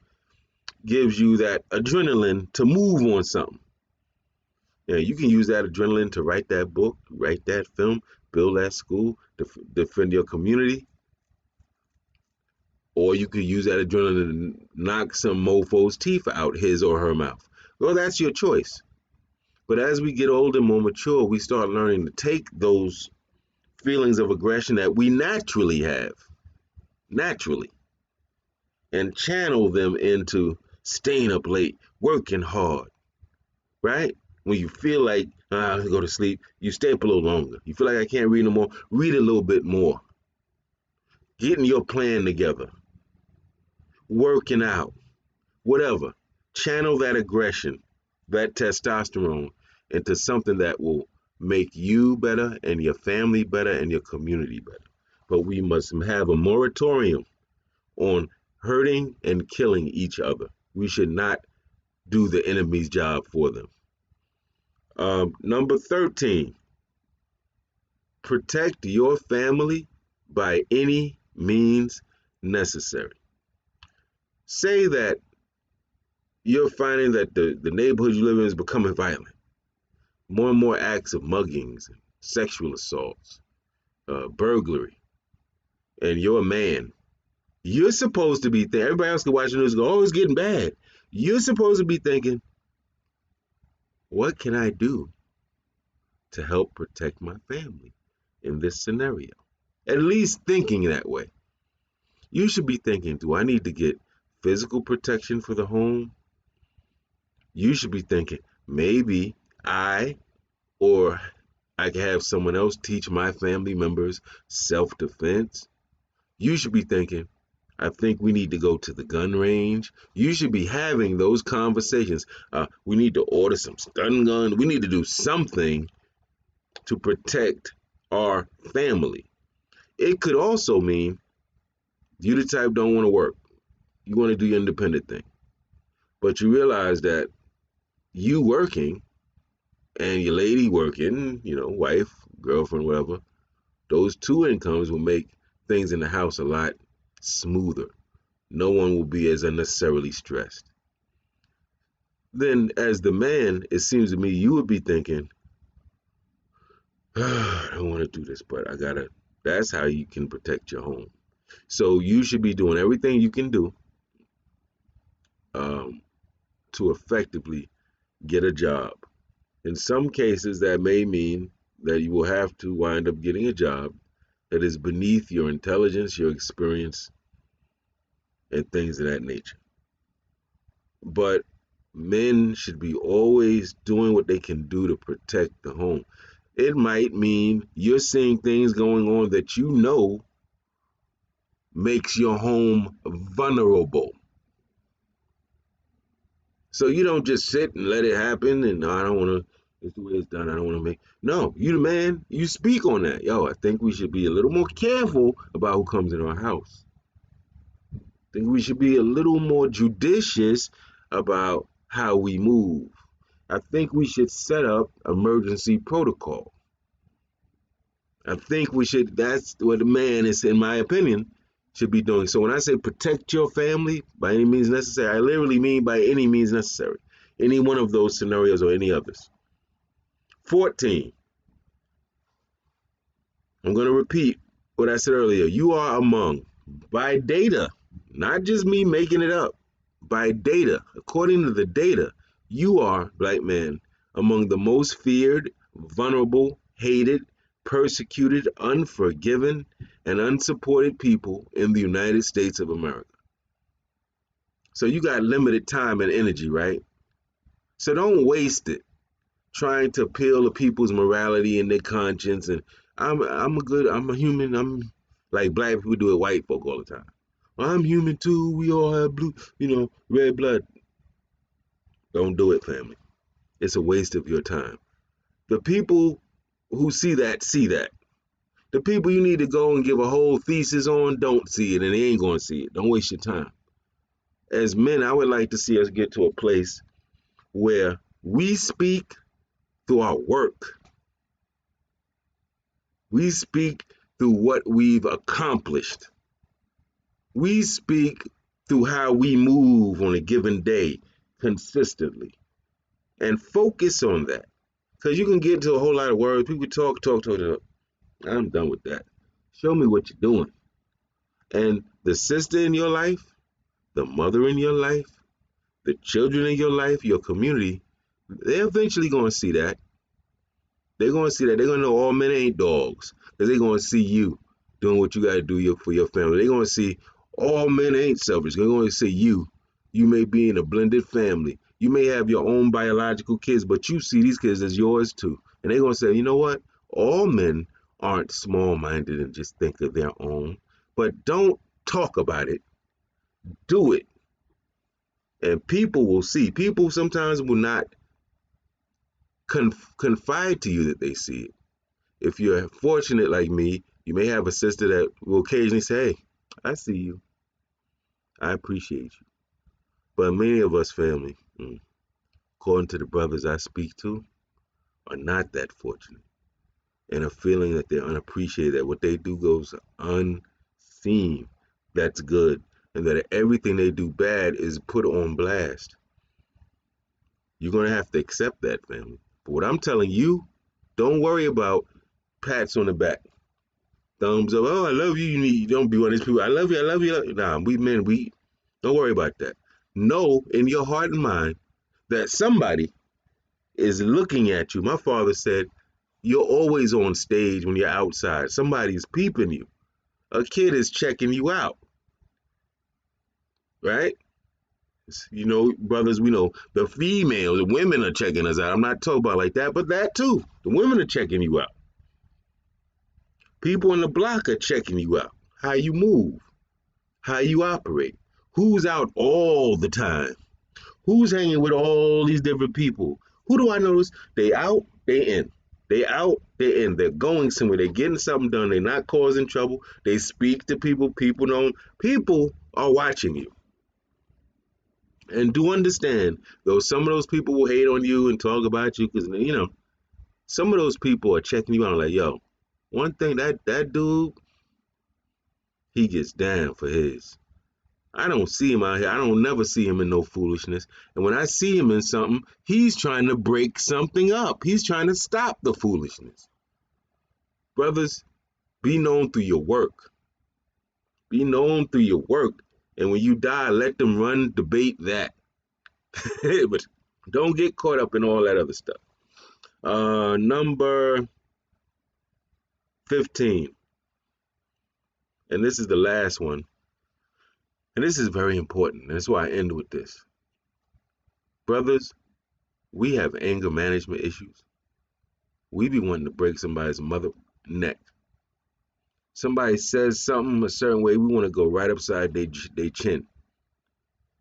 gives you that adrenaline to move on something. Yeah, you can use that adrenaline to write that book, write that film, build that school, defend your community, or you could use that adrenaline to knock some mofo's teeth out his or her mouth. Well, that's your choice. But as we get older, more mature, we start learning to take those feelings of aggression that we naturally, and channel them into staying up late, working hard, right? When you feel like, I go to sleep, you stay up a little longer. You feel like I can't read no more, read a little bit more. Getting your plan together, working out, whatever. Channel that aggression, that testosterone into something that will make you better and your family better and your community better. But we must have a moratorium on hurting and killing each other. We should not do the enemy's job for them. Number 13, protect your family by any means necessary. Say that you're finding that the neighborhood you live in is becoming violent. More and more acts of muggings, sexual assaults, burglary, and you're a man. You're supposed to be thinking, everybody else can watch the news and go, oh, it's getting bad. You're supposed to be thinking, what can I do to help protect my family in this scenario? At least thinking that way. You should be thinking, do I need to get physical protection for the home? You should be thinking, maybe I or I can have someone else teach my family members self-defense. You should be thinking, I think we need to go to the gun range. You should be having those conversations. We need to order some stun guns. We need to do something to protect our family. It could also mean you the type don't want to work. You want to do your independent thing. But you realize that you working and your lady working, wife, girlfriend, whatever, those two incomes will make things in the house a lot smoother. No one will be as unnecessarily stressed. Then, as the man, it seems to me you would be thinking, I don't want to do this, but I gotta. That's how you can protect your home. So you should be doing everything you can do um, to effectively get a job. In some cases, that may mean that you will have to wind up getting a job that is beneath your intelligence, your experience, and things of that nature. But men should be always doing what they can do to protect the home. It might mean you're seeing things going on that you know makes your home vulnerable. So you don't just sit and let it happen and I don't want to, it's the way it's done. I don't want to make, no, you the man, you speak on that. Yo, I think we should be a little more careful about who comes in our house. I think we should be a little more judicious about how we move. I think we should set up emergency protocol. I think we should, that's what the man is, in my opinion, should be doing. So when I say protect your family by any means necessary, I literally mean by any means necessary. Any one of those scenarios or any others. 14, I'm going to repeat what I said earlier. You are among, by data, not just me making it up, by data, according to the data, you are, black man, among the most feared, vulnerable, hated, persecuted, unforgiven, and unsupported people in the United States of America. So you got limited time and energy, right? So don't waste it trying to appeal to people's morality and their conscience. And I'm a human. I'm like black people do it white folk all the time. Well, I'm human too. We all have blue, red blood. Don't do it, family. It's a waste of your time. The people who see that see that. The people you need to go and give a whole thesis on don't see it, and they ain't gonna see it. Don't waste your time. As men, I would like to see us get to a place where we speak through our work. We speak through what we've accomplished. We speak through how we move on a given day consistently and focus on that. Because you can get into a whole lot of words. People talk. I'm done with that. Show me what you're doing. And the sister in your life, the mother in your life, the children in your life, your community, they're eventually going to see that. They're going to see that. They're going to know all men ain't dogs. Because they're going to see you doing what you got to do for your family. They're going to see all men ain't selfish. They're going to see you. You may be in a blended family. You may have your own biological kids, but you see these kids as yours too. And they're going to say, you know what? All men aren't small-minded and just think of their own. But don't talk about it. Do it. And people will see. People sometimes will not confide to you that they see it. If you're fortunate like me, you may have a sister that will occasionally say, hey, I see you. I appreciate you. But many of us, family, according to the brothers I speak to, are not that fortunate and are feeling that they're unappreciated, that what they do goes unseen. That's good. And that everything they do bad is put on blast. You're going to have to accept that, family. But what I'm telling you, don't worry about pats on the back. Thumbs up. Oh, I love you. You don't be one of these people. I love you. I love you. Nah, we men, we don't worry about that. Know in your heart and mind that somebody is looking at you. My father said, you're always on stage when you're outside. Somebody's peeping you. A kid is checking you out, right? Brothers, we know the females, the women are checking us out. I'm not talking about like that, but that too. The women are checking you out. People on the block are checking you out. How you move, how you operate, who's out all the time, who's hanging with all these different people. Who do I notice? They out, they in. They out, they in. They're going somewhere. They're getting something done. They're not causing trouble. They speak to people. People don't. People are watching you. And do understand, though some of those people will hate on you and talk about you, because some of those people are checking you out like, yo, one thing that dude, he gets down for his. I don't see him out here. I don't never see him in no foolishness. And when I see him in something, he's trying to break something up. He's trying to stop the foolishness. Brothers, be known through your work. Be known through your work. And when you die, let them run debate that. But don't get caught up in all that other stuff. Number 15. And this is the last one. And this is very important. That's why I end with this. Brothers, we have anger management issues. We be wanting to break somebody's mother neck. Somebody says something a certain way, we want to go right upside their chin.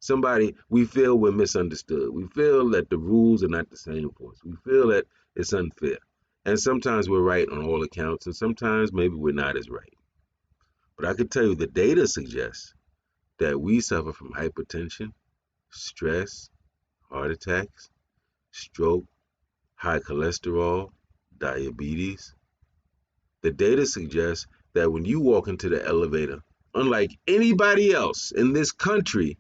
Somebody, we feel we're misunderstood. We feel that the rules are not the same for us. We feel that it's unfair. And sometimes we're right on all accounts, and sometimes maybe we're not as right. But I can tell you the data suggests that we suffer from hypertension, stress, heart attacks, stroke, high cholesterol, diabetes. The data suggests that when you walk into the elevator, unlike anybody else in this country,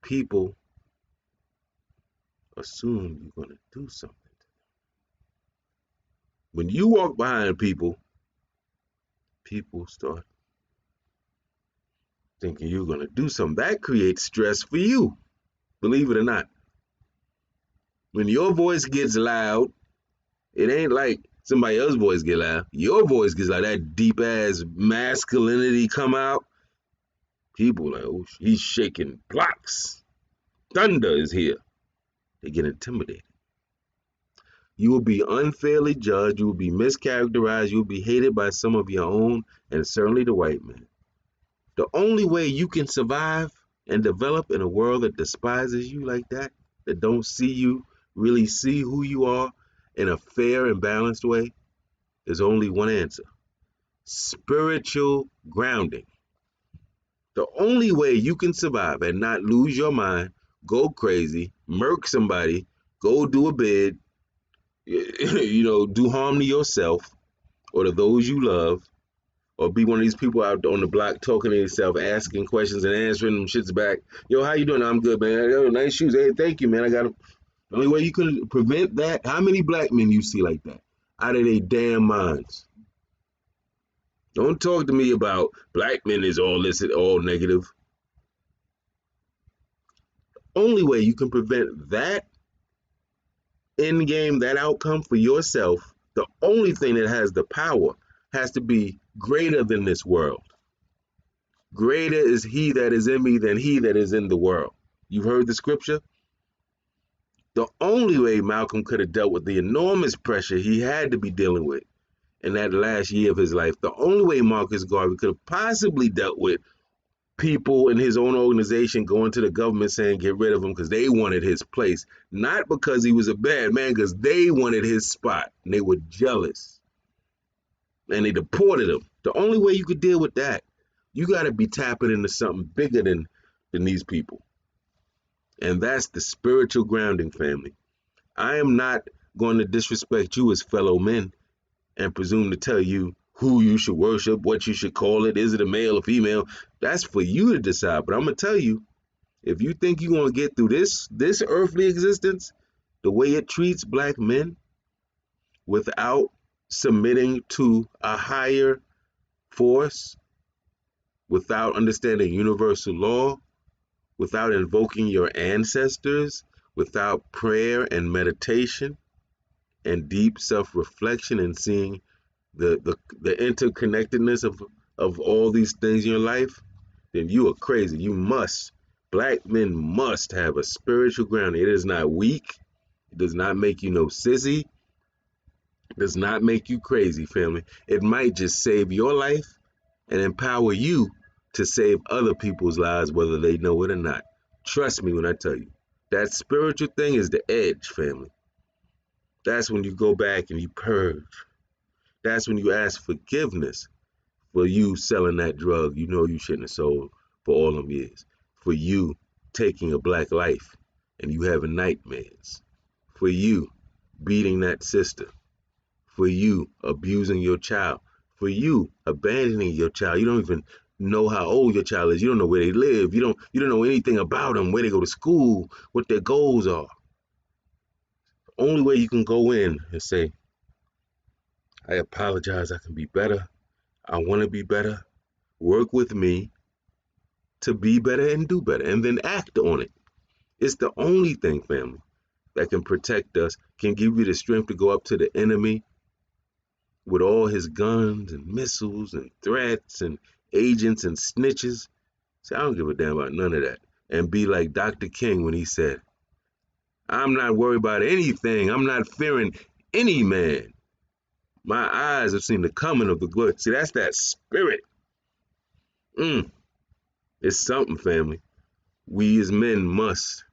people assume you're going to do something. When you walk behind people, people start thinking you're going to do something. That creates stress for you, believe it or not. When your voice gets loud, it ain't like somebody else's voice get loud. Your voice gets like that deep ass masculinity come out. People like, oh, he's shaking blocks. Thunder is here. They get intimidated. You will be unfairly judged. You will be mischaracterized. You will be hated by some of your own, and certainly the white man. The only way you can survive and develop in a world that despises you like that don't see you, really see who you are in a fair and balanced way, is only one answer: spiritual grounding. The only way you can survive and not lose your mind, go crazy, murk somebody, go do a bid, do harm to yourself or to those you love, or be one of these people out on the block talking to yourself, asking questions and answering them shits back. Yo, how you doing? I'm good, man. Yo, nice shoes. Hey, thank you, man. I got them. The only way you can prevent that, how many black men you see like that? Out of their damn minds. Don't talk to me about black men is all this, all negative. Only way you can prevent that end game, that outcome for yourself, the only thing that has the power has to be greater than this world. Greater is he that is in me than he that is in the world. You've heard the scripture? The only way Malcolm could have dealt with the enormous pressure he had to be dealing with in that last year of his life, the only way Marcus Garvey could have possibly dealt with people in his own organization going to the government saying get rid of him because they wanted his place, not because he was a bad man, because they wanted his spot and they were jealous and they deported him. The only way you could deal with that, you got to be tapping into something bigger than these people, and that's the spiritual grounding, family. I am not going to disrespect you as fellow men and presume to tell you who you should worship, what you should call it. Is it a male or female? That's for you to decide. But I'm gonna tell you, if you think you're gonna get through this earthly existence the way it treats black men without submitting to a higher force, without understanding universal law, without invoking your ancestors, without prayer and meditation and deep self-reflection and seeing the interconnectedness of all these things in your life, then you are crazy. Black men must have a spiritual grounding. It is not weak. It does not make you no sissy. It does not make you crazy, family. It might just save your life and empower you to save other people's lives, whether they know it or not. Trust me when I tell you. That spiritual thing is the edge, family. That's when you go back and you purge. That's when you ask forgiveness for you selling that drug you know you shouldn't have sold for all them years. For you taking a black life and you having nightmares. For you beating that sister. For you abusing your child. For you abandoning your child. You don't even know how old your child is. You don't know where they live. You don't know anything about them, where they go to school, what their goals are. The only way you can go in and say, I apologize, I can be better. I want to be better. Work with me to be better and do better, and then act on it. It's the only thing, family, that can protect us, can give you the strength to go up to the enemy with all his guns and missiles and threats and agents and snitches. See, I don't give a damn about none of that. And be like Dr. King when he said, I'm not worried about anything. I'm not fearing any man. My eyes have seen the coming of the glory. See, that's that spirit. It's something, family. We as men must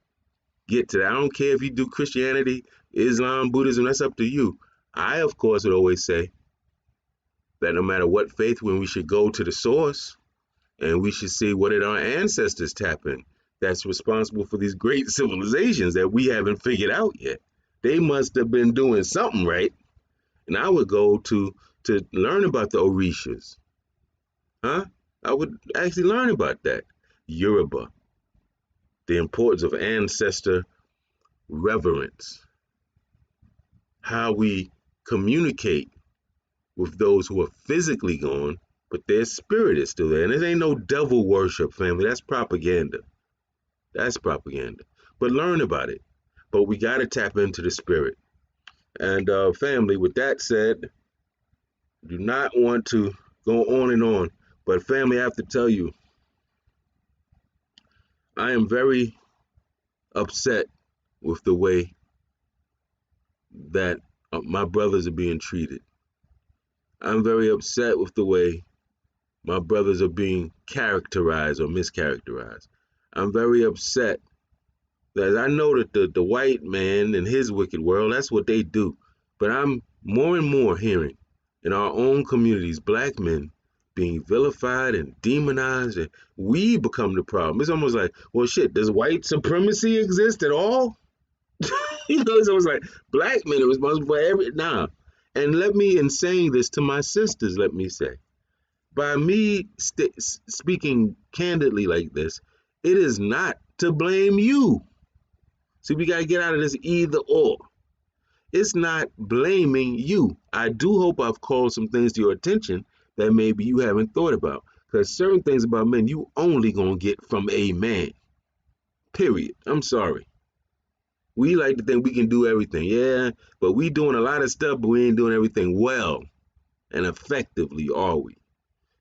get to that. I don't care if you do Christianity, Islam, Buddhism, that's up to you. I, of course, would always say that no matter what faith, when we should go to the source and we should see what did our ancestors tap in that's responsible for these great civilizations that we haven't figured out yet, They must have been doing something right. And I would go to learn about the Orishas. Huh? I would actually learn about that. Yoruba, the importance of ancestor reverence, how we communicate with those who are physically gone, but their spirit is still there. And it ain't no devil worship, family. That's propaganda. That's propaganda. But learn about it. But we got to tap into the spirit. And family, with that said, do not want to go on and on. But family, I have to tell you, I am very upset with the way that my brothers are being treated. I'm very upset with the way my brothers are being characterized or mischaracterized. I'm very upset that I know that the white man in his wicked world, that's what they do. But I'm more and more hearing in our own communities, black men being vilified and demonized, and we become the problem. It's almost like, well, shit, does white supremacy exist at all? It's almost like black men are responsible for every. Nah. And let me, in saying this to my sisters, let me say, by me speaking candidly like this, it is not to blame you. See, we got to get out of this either or. It's not blaming you. I do hope I've called some things to your attention that maybe you haven't thought about. Because certain things about men you only gonna get from a man. Period. I'm sorry. We like to think we can do everything. Yeah, but we doing a lot of stuff, but we ain't doing everything well and effectively, are we?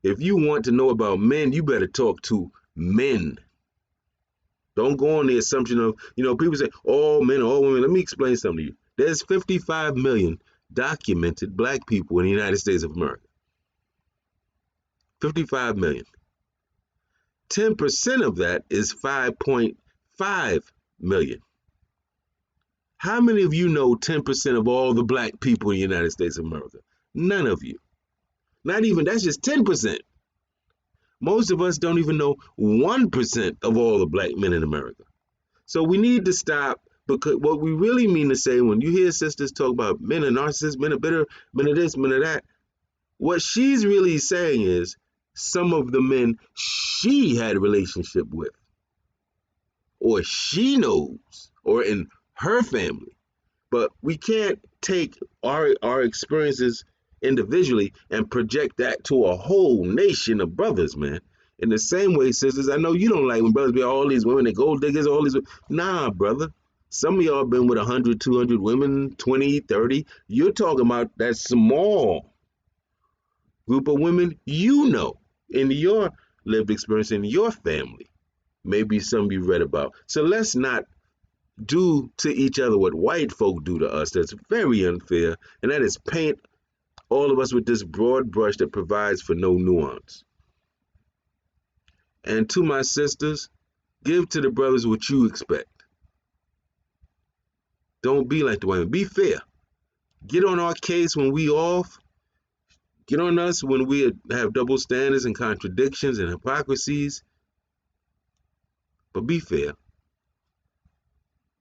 If you want to know about men, you better talk to men. Don't go on the assumption of, people say, all men, all women. Let me explain something to you. There's 55 million documented black people in the United States of America. 55 million. 10% of that is 5.5 million. How many of you know 10% of all the black people in the United States of America? None of you. Not even, that's just 10%. Most of us don't even know 1% of all the black men in America. So we need to stop, because what we really mean to say when you hear sisters talk about men are narcissists, men are bitter, men are this, men are that, what she's really saying is some of the men she had a relationship with, or she knows, or in her family. But we can't take our experiences individually and project that to a whole nation of brothers, man. In the same way, sisters, I know you don't like when brothers be all these women, they gold diggers, all these. Nah, brother. Some of y'all been with 100, 200 women, 20, 30. You're talking about that small group of women you know in your lived experience in your family. Maybe some you read about. So let's not do to each other what white folk do to us. That's very unfair, and that is paint all of us with this broad brush that provides for no nuance. And to my sisters, give to the brothers what you expect. Don't be like the women. Be fair. Get on our case when we off. Get on us when we have double standards and contradictions and hypocrisies. But be fair.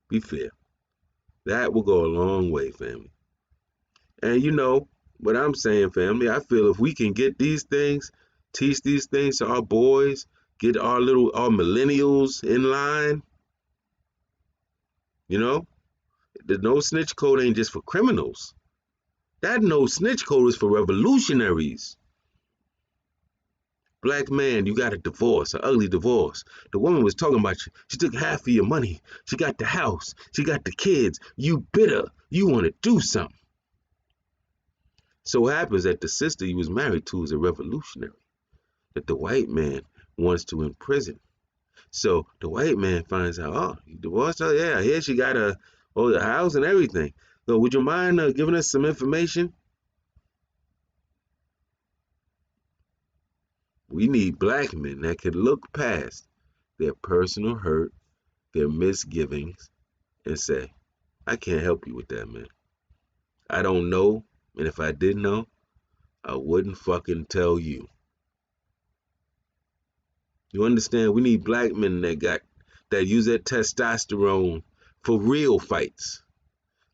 Be fair. That will go a long way, family. And you know what I'm saying, family. I feel if we can get these things, teach these things to our boys, get our millennials in line, you know, the no snitch code ain't just for criminals. That no snitch code is for revolutionaries. Black man, you got a divorce, an ugly divorce. The woman was talking about you. She took half of your money. She got the house. She got the kids. You bitter. You want to do something. So it happens that the sister you was married to is a revolutionary that the white man wants to imprison. So the white man finds out, oh, you divorced her? Yeah, here she got the house and everything. So would you mind giving us some information? We need black men that can look past their personal hurt, their misgivings, and say, I can't help you with that, man. I don't know, and if I did know, I wouldn't fucking tell you. You understand? We need black men that use that testosterone for real fights.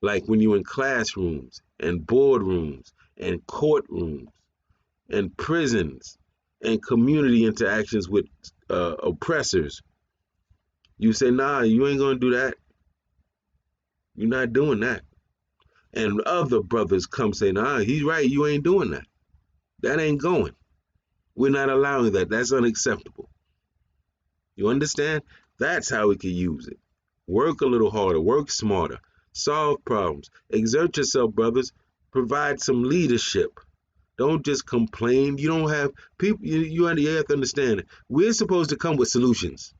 Like when you're in classrooms and boardrooms and courtrooms and prisons and community interactions with oppressors, you say, nah, you ain't gonna do that. You're not doing that. And other brothers come say, nah, he's right, you ain't doing that. That ain't going. We're not allowing that. That's unacceptable. You understand? That's how we can use it. Work a little harder, work smarter, solve problems, exert yourself, brothers. Provide some leadership. Don't just complain. You don't have people. You have to understand. We're supposed to come with solutions.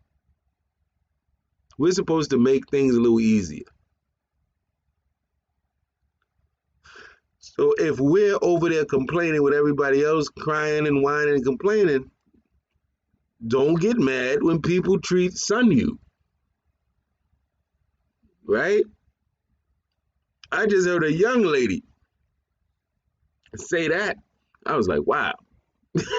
We're supposed to make things a little easier. So if we're over there complaining with everybody else, crying and whining and complaining, don't get mad when people treat son you, right? I just heard a young lady say that. I was like, wow.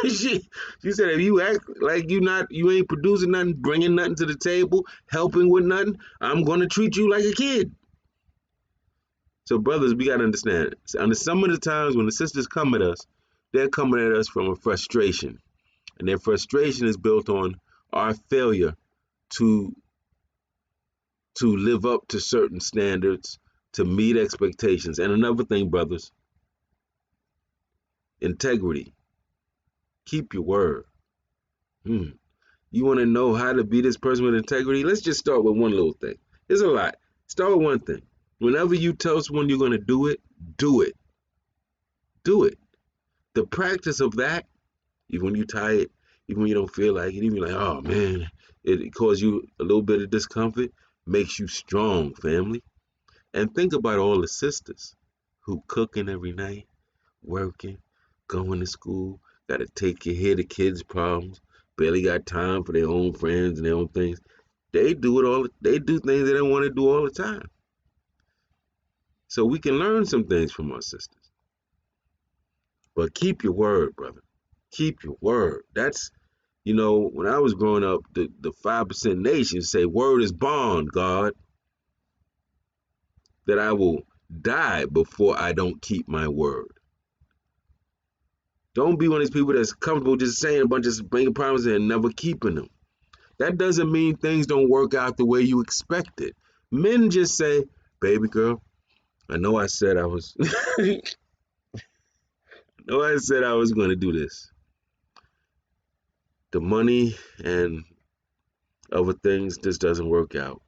she said, if you act like you ain't producing nothing, bringing nothing to the table, helping with nothing, I'm gonna treat you like a kid. So brothers, we gotta understand. And some of the times when the sisters come at us, they're coming at us from a frustration, and their frustration is built on our failure to live up to certain standards, to meet expectations. And another thing, brothers, integrity. Keep your word. Hmm. You want to know how to be this person with integrity? Let's just start with one little thing. There's a lot. Start with one thing. Whenever you tell someone you're going to do it, do it. Do it. The practice of that, even when you're tired, even when you don't feel like it, even like, oh man, it causes you a little bit of discomfort, makes you strong, family. And think about all the sisters who cooking every night, working, going to school, got to take care of the kids' problems, barely got time for their own friends and their own things. They do it all. They do things they don't want to do all the time. So we can learn some things from our sisters. But keep your word, brother. Keep your word. That's when I was growing up, the 5% nation say, word is bond, God, that I will die before I don't keep my word. Don't be one of these people that's comfortable just saying a bunch of making promises and never keeping them. That doesn't mean things don't work out the way you expected. Men just say, baby girl, I know I said I was I know I said I was gonna do this. The money and other things just doesn't work out.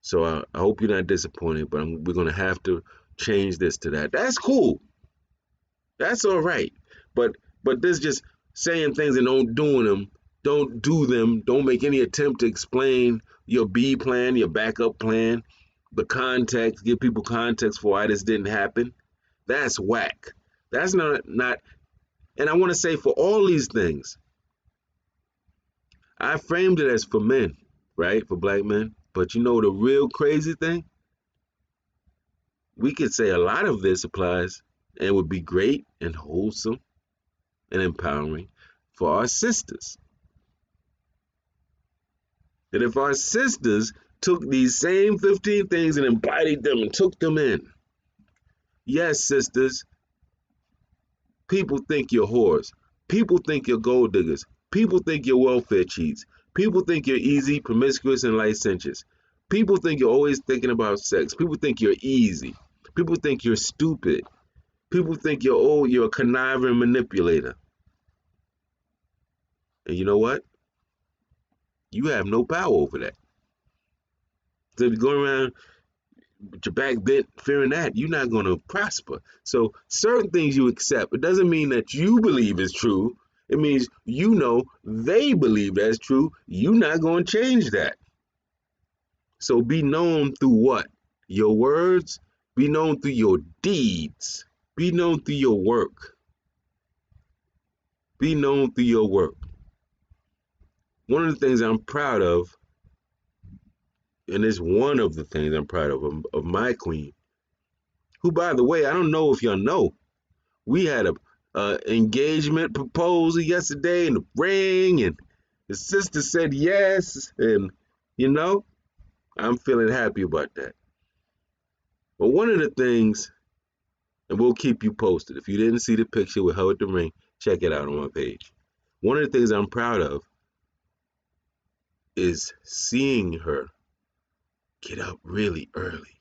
So I hope you're not disappointed, but we're gonna have to change this to that. That's cool. That's all right. But this just saying things and don't doing them, don't do them, don't make any attempt to explain your B plan, your backup plan, the context, give people context for why this didn't happen. That's whack. That's not and I want to say for all these things, I framed it as for men, right? For black men. But the real crazy thing? We could say a lot of this applies and would be great and wholesome and empowering for our sisters. That if our sisters took these same 15 things and embodied them and took them in, yes, sisters, people think you're whores. People think you're gold diggers. People think you're welfare cheats. People think you're easy, promiscuous, and licentious. People think you're always thinking about sex. People think you're easy. People think you're stupid. People think you're a conniving manipulator. And you know what? You have no power over that. So if you go around with your back bent fearing that, you're not going to prosper. So certain things you accept. It doesn't mean that you believe is true. It means they believe that's true. You're not going to change that. So be known through what? Your words. Be known through your deeds. Be known through your work. Be known through your work. One of the things I'm proud of, and it's one of the things I'm proud of my queen, who, by the way, I don't know if y'all know, we had a engagement proposal yesterday and the ring, and the sister said yes, and I'm feeling happy about that. But one of the things, and we'll keep you posted. If you didn't see the picture with her with the ring, check it out on my page. One of the things I'm proud of is seeing her get up really early,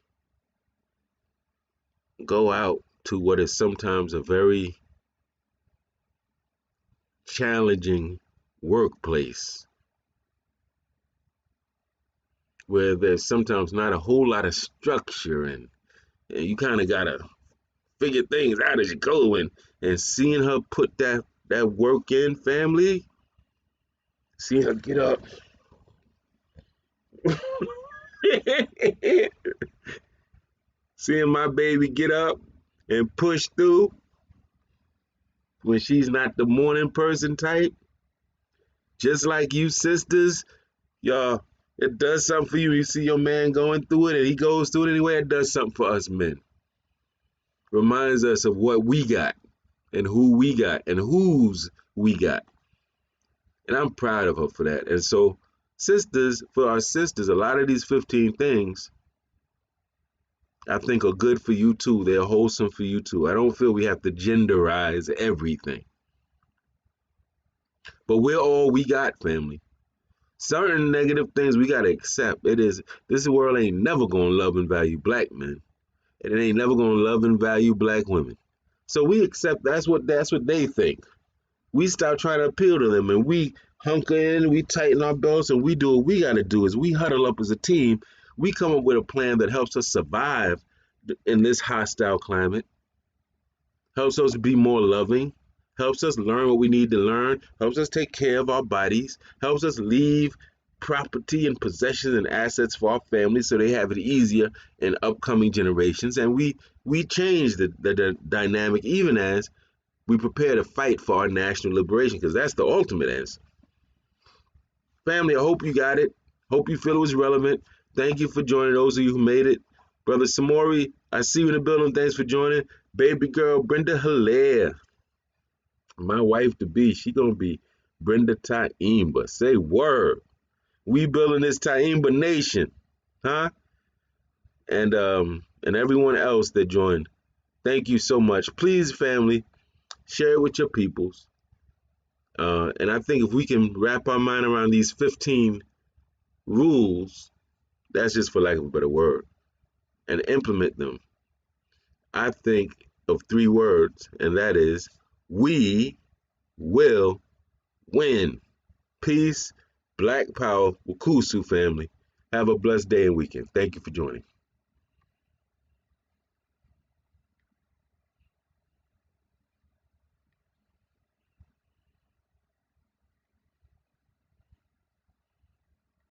go out to what is sometimes a very challenging workplace where there's sometimes not a whole lot of structure and you kind of got to figure things out as you go. And seeing her put that work in, family, seeing her get up. Seeing my baby get up and push through when she's not the morning person type, just like you sisters, y'all, it does something for you. You see your man going through it and he goes through it anyway, it does something for us men. Reminds us of what we got and who we got and whose we got. And I'm proud of her for that. And so, sisters, for our sisters, a lot of these 15 things I think are good for you too. They're wholesome for you too. I don't feel we have to genderize everything. But we're all we got, family. Certain negative things we gotta accept. It is this world ain't never gonna love and value black men. And it ain't never gonna love and value black women. So we accept that's what they think. We stop trying to appeal to them and we hunker in, we tighten our belts, and we do what we gotta do is we huddle up as a team. We come up with a plan that helps us survive in this hostile climate, helps us be more loving, helps us learn what we need to learn, helps us take care of our bodies, helps us leave property and possessions and assets for our families so they have it easier in upcoming generations. And we change the dynamic even as we prepare to fight for our national liberation, because that's the ultimate answer. Family, I hope you got it. Hope you feel it was relevant. Thank you for joining those of you who made it. Brother Samori, I see you in the building. Thanks for joining. Baby girl, Brenda Hilaire. My wife to be, she gonna be Brenda Tyehimba. Say word. We building this Tyehimba nation. Huh? And everyone else that joined. Thank you so much. Please, family, share it with your peoples. And I think if we can wrap our mind around these 15 rules, that's just for lack of a better word, and implement them, I think of three words, and that is we will win. Peace, Black Power, Wukusu family. Have a blessed day and weekend. Thank you for joining.